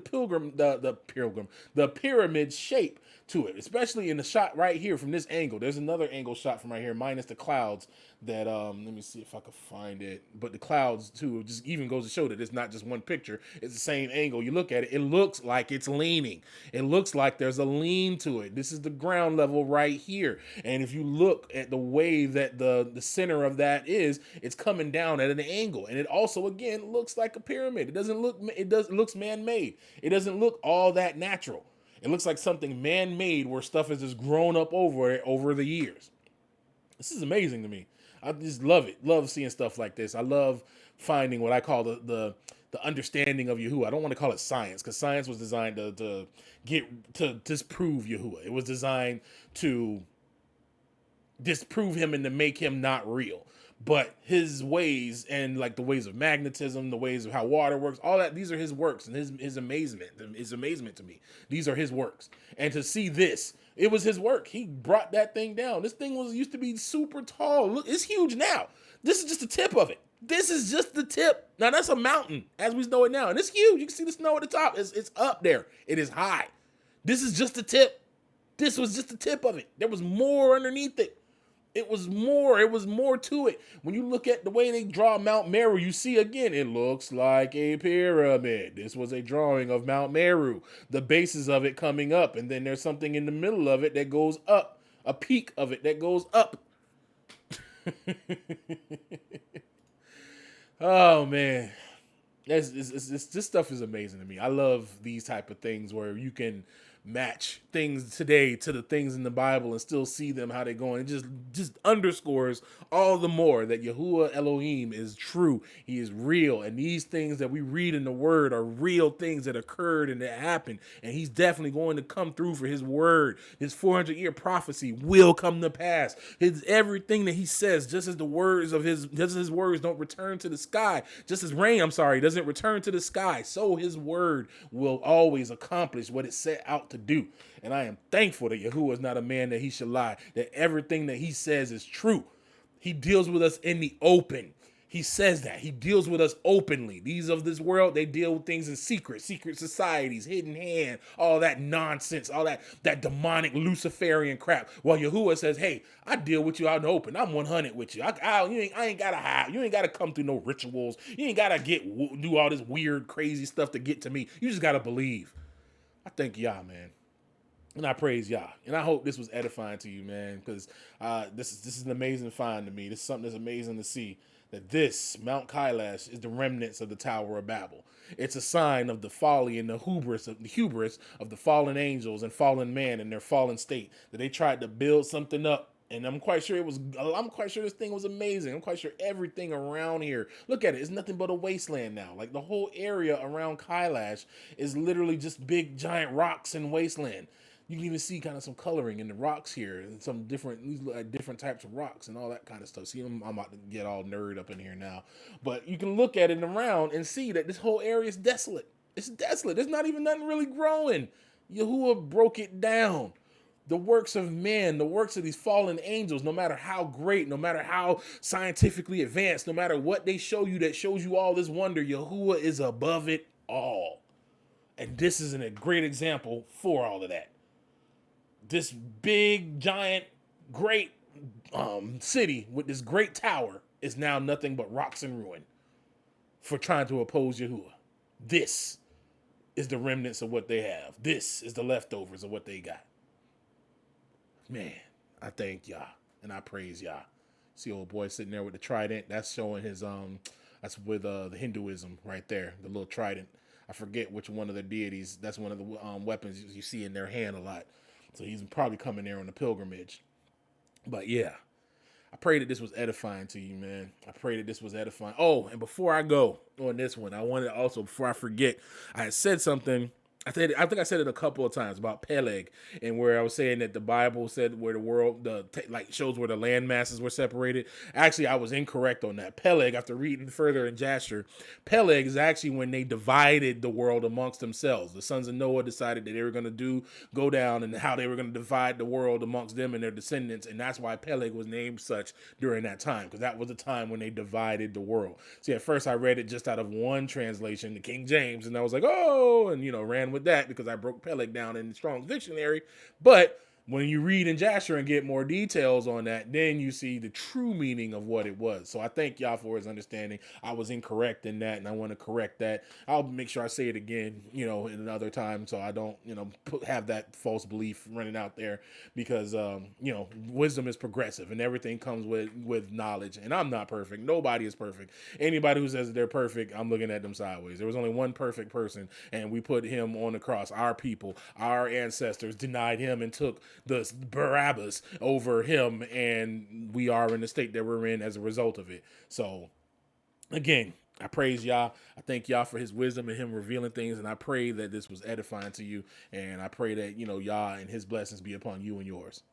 pyramid shape to it, especially in the shot right here from this angle. There's another angle shot from right here, minus the clouds. That let me see if I can find it. But the clouds too just even goes to show that it's not just one picture. It's the same angle. You look at it, it looks like it's leaning. It looks like there's a lean to it. This is the ground level right here. And if you look at the way that the center of that is, it's coming down at an angle. And it also again looks like a pyramid. It looks man-made. It doesn't look all that natural. It looks like something man-made where stuff has just grown up over it over the years. This is amazing to me. I just love it. Love seeing stuff like this. I love finding what I call the understanding of Yahuwah. I don't want to call it science, because science was designed to disprove Yahuwah. It was designed to disprove him and to make him not real. But his ways, and like the ways of magnetism, the ways of how water works, all that, these are his works, and his amazement to me. These are his works. And to see this, it was his work. He brought that thing down. This thing used to be super tall. Look, it's huge now. This is just the tip of it. This is just the tip. Now that's a mountain as we know it now. And it's huge. You can see the snow at the top. It's up there. It is high. This is just the tip. This was just the tip of it. There was more underneath it. It was more to it. When you look at the way they draw Mount Meru, you see again, it looks like a pyramid. This was a drawing of Mount Meru, the bases of it coming up, and then there's something in the middle of it that goes up, a peak of it that goes up. Oh man, this stuff is amazing to me. I love these type of things where you can match things today to the things in the Bible and still see them how they're going. It just underscores all the more that Yahuwah Elohim is true. He is real. And these things that we read in the word are real things that occurred and that happened. And he's definitely going to come through for his word. His 400-year prophecy will come to pass. Everything that he says, just as his words don't return to the sky, just as rain, doesn't return to the sky, so his word will always accomplish what it set out to do. And I am thankful that Yahuwah is not a man that he should lie, that everything that he says is true. He deals with us in the open. He says that. He deals with us openly. These of this world, they deal with things in secret societies, hidden hand, all that nonsense, all that demonic Luciferian crap. While Yahuwah says, hey, I deal with you out in the open. I'm 100 with you. I ain't got to hide. You ain't got to come through no rituals. You ain't got to do all this weird, crazy stuff to get to me. You just got to believe. I thank Yah, man. And I praise Yah. And I hope this was edifying to you, man, because this is an amazing find to me. This is something that's amazing to see, that this, Mount Kailash, is the remnants of the Tower of Babel. It's a sign of the folly and the hubris of the fallen angels and fallen man in their fallen state, that they tried to build something up. And I'm quite sure this thing was amazing. I'm quite sure everything around here, look at it, it's nothing but a wasteland now. Like the whole area around Kailash is literally just big giant rocks and wasteland. You can even see kind of some coloring in the rocks here, and some different types of rocks and all that kind of stuff. See, I'm about to get all nerd up in here now. But you can look at it around and see that this whole area is desolate. It's desolate. There's not even nothing really growing. Yahuwah broke it down. The works of men, the works of these fallen angels, no matter how great, no matter how scientifically advanced, no matter what they show you that shows you all this wonder, Yahuwah is above it all. And this is a great example for all of that. This big, giant, great city with this great tower is now nothing but rocks and ruin for trying to oppose Yahuwah. This is the remnants of what they have. This is the leftovers of what they got. Man, I thank Yah and I praise Yah. See old boy sitting there with the trident. That's showing his that's with the Hinduism right there, the little trident. I forget which one of the deities. That's one of the weapons you see in their hand a lot. So he's probably coming there on a pilgrimage. But yeah, I pray that this was edifying to you, man. I pray that this was edifying. Oh, and before I go on this one, I wanted to also, before I forget, I had said something I think I said it a couple of times about Peleg, and where I was saying that the Bible said where the world like shows where the land masses were separated. Actually, I was incorrect on that. Peleg, after reading further in Jasher, Peleg is actually when they divided the world amongst themselves. The sons of Noah decided that they were going to go down, and how they were going to divide the world amongst them and their descendants, and that's why Peleg was named such during that time, because that was the time when they divided the world. See, at first I read it just out of one translation, the King James, and I was like, oh, and ran with that because I broke Peleg down in Strong's dictionary. But when you read in Jasher and get more details on that, then you see the true meaning of what it was. So I thank y'all for his understanding. I was incorrect in that, and I want to correct that. I'll make sure I say it again, in another time, so I don't, have that false belief running out there, because, wisdom is progressive, and everything comes with knowledge. And I'm not perfect. Nobody is perfect. Anybody who says they're perfect, I'm looking at them sideways. There was only one perfect person, and we put him on the cross. Our people, our ancestors denied him and took the Barabbas over him, and we are in the state that we're in as a result of it. So again, I praise Yah. I thank Yah for his wisdom and him revealing things, and I pray that this was edifying to you, and I pray that Yah and his blessings be upon you and yours.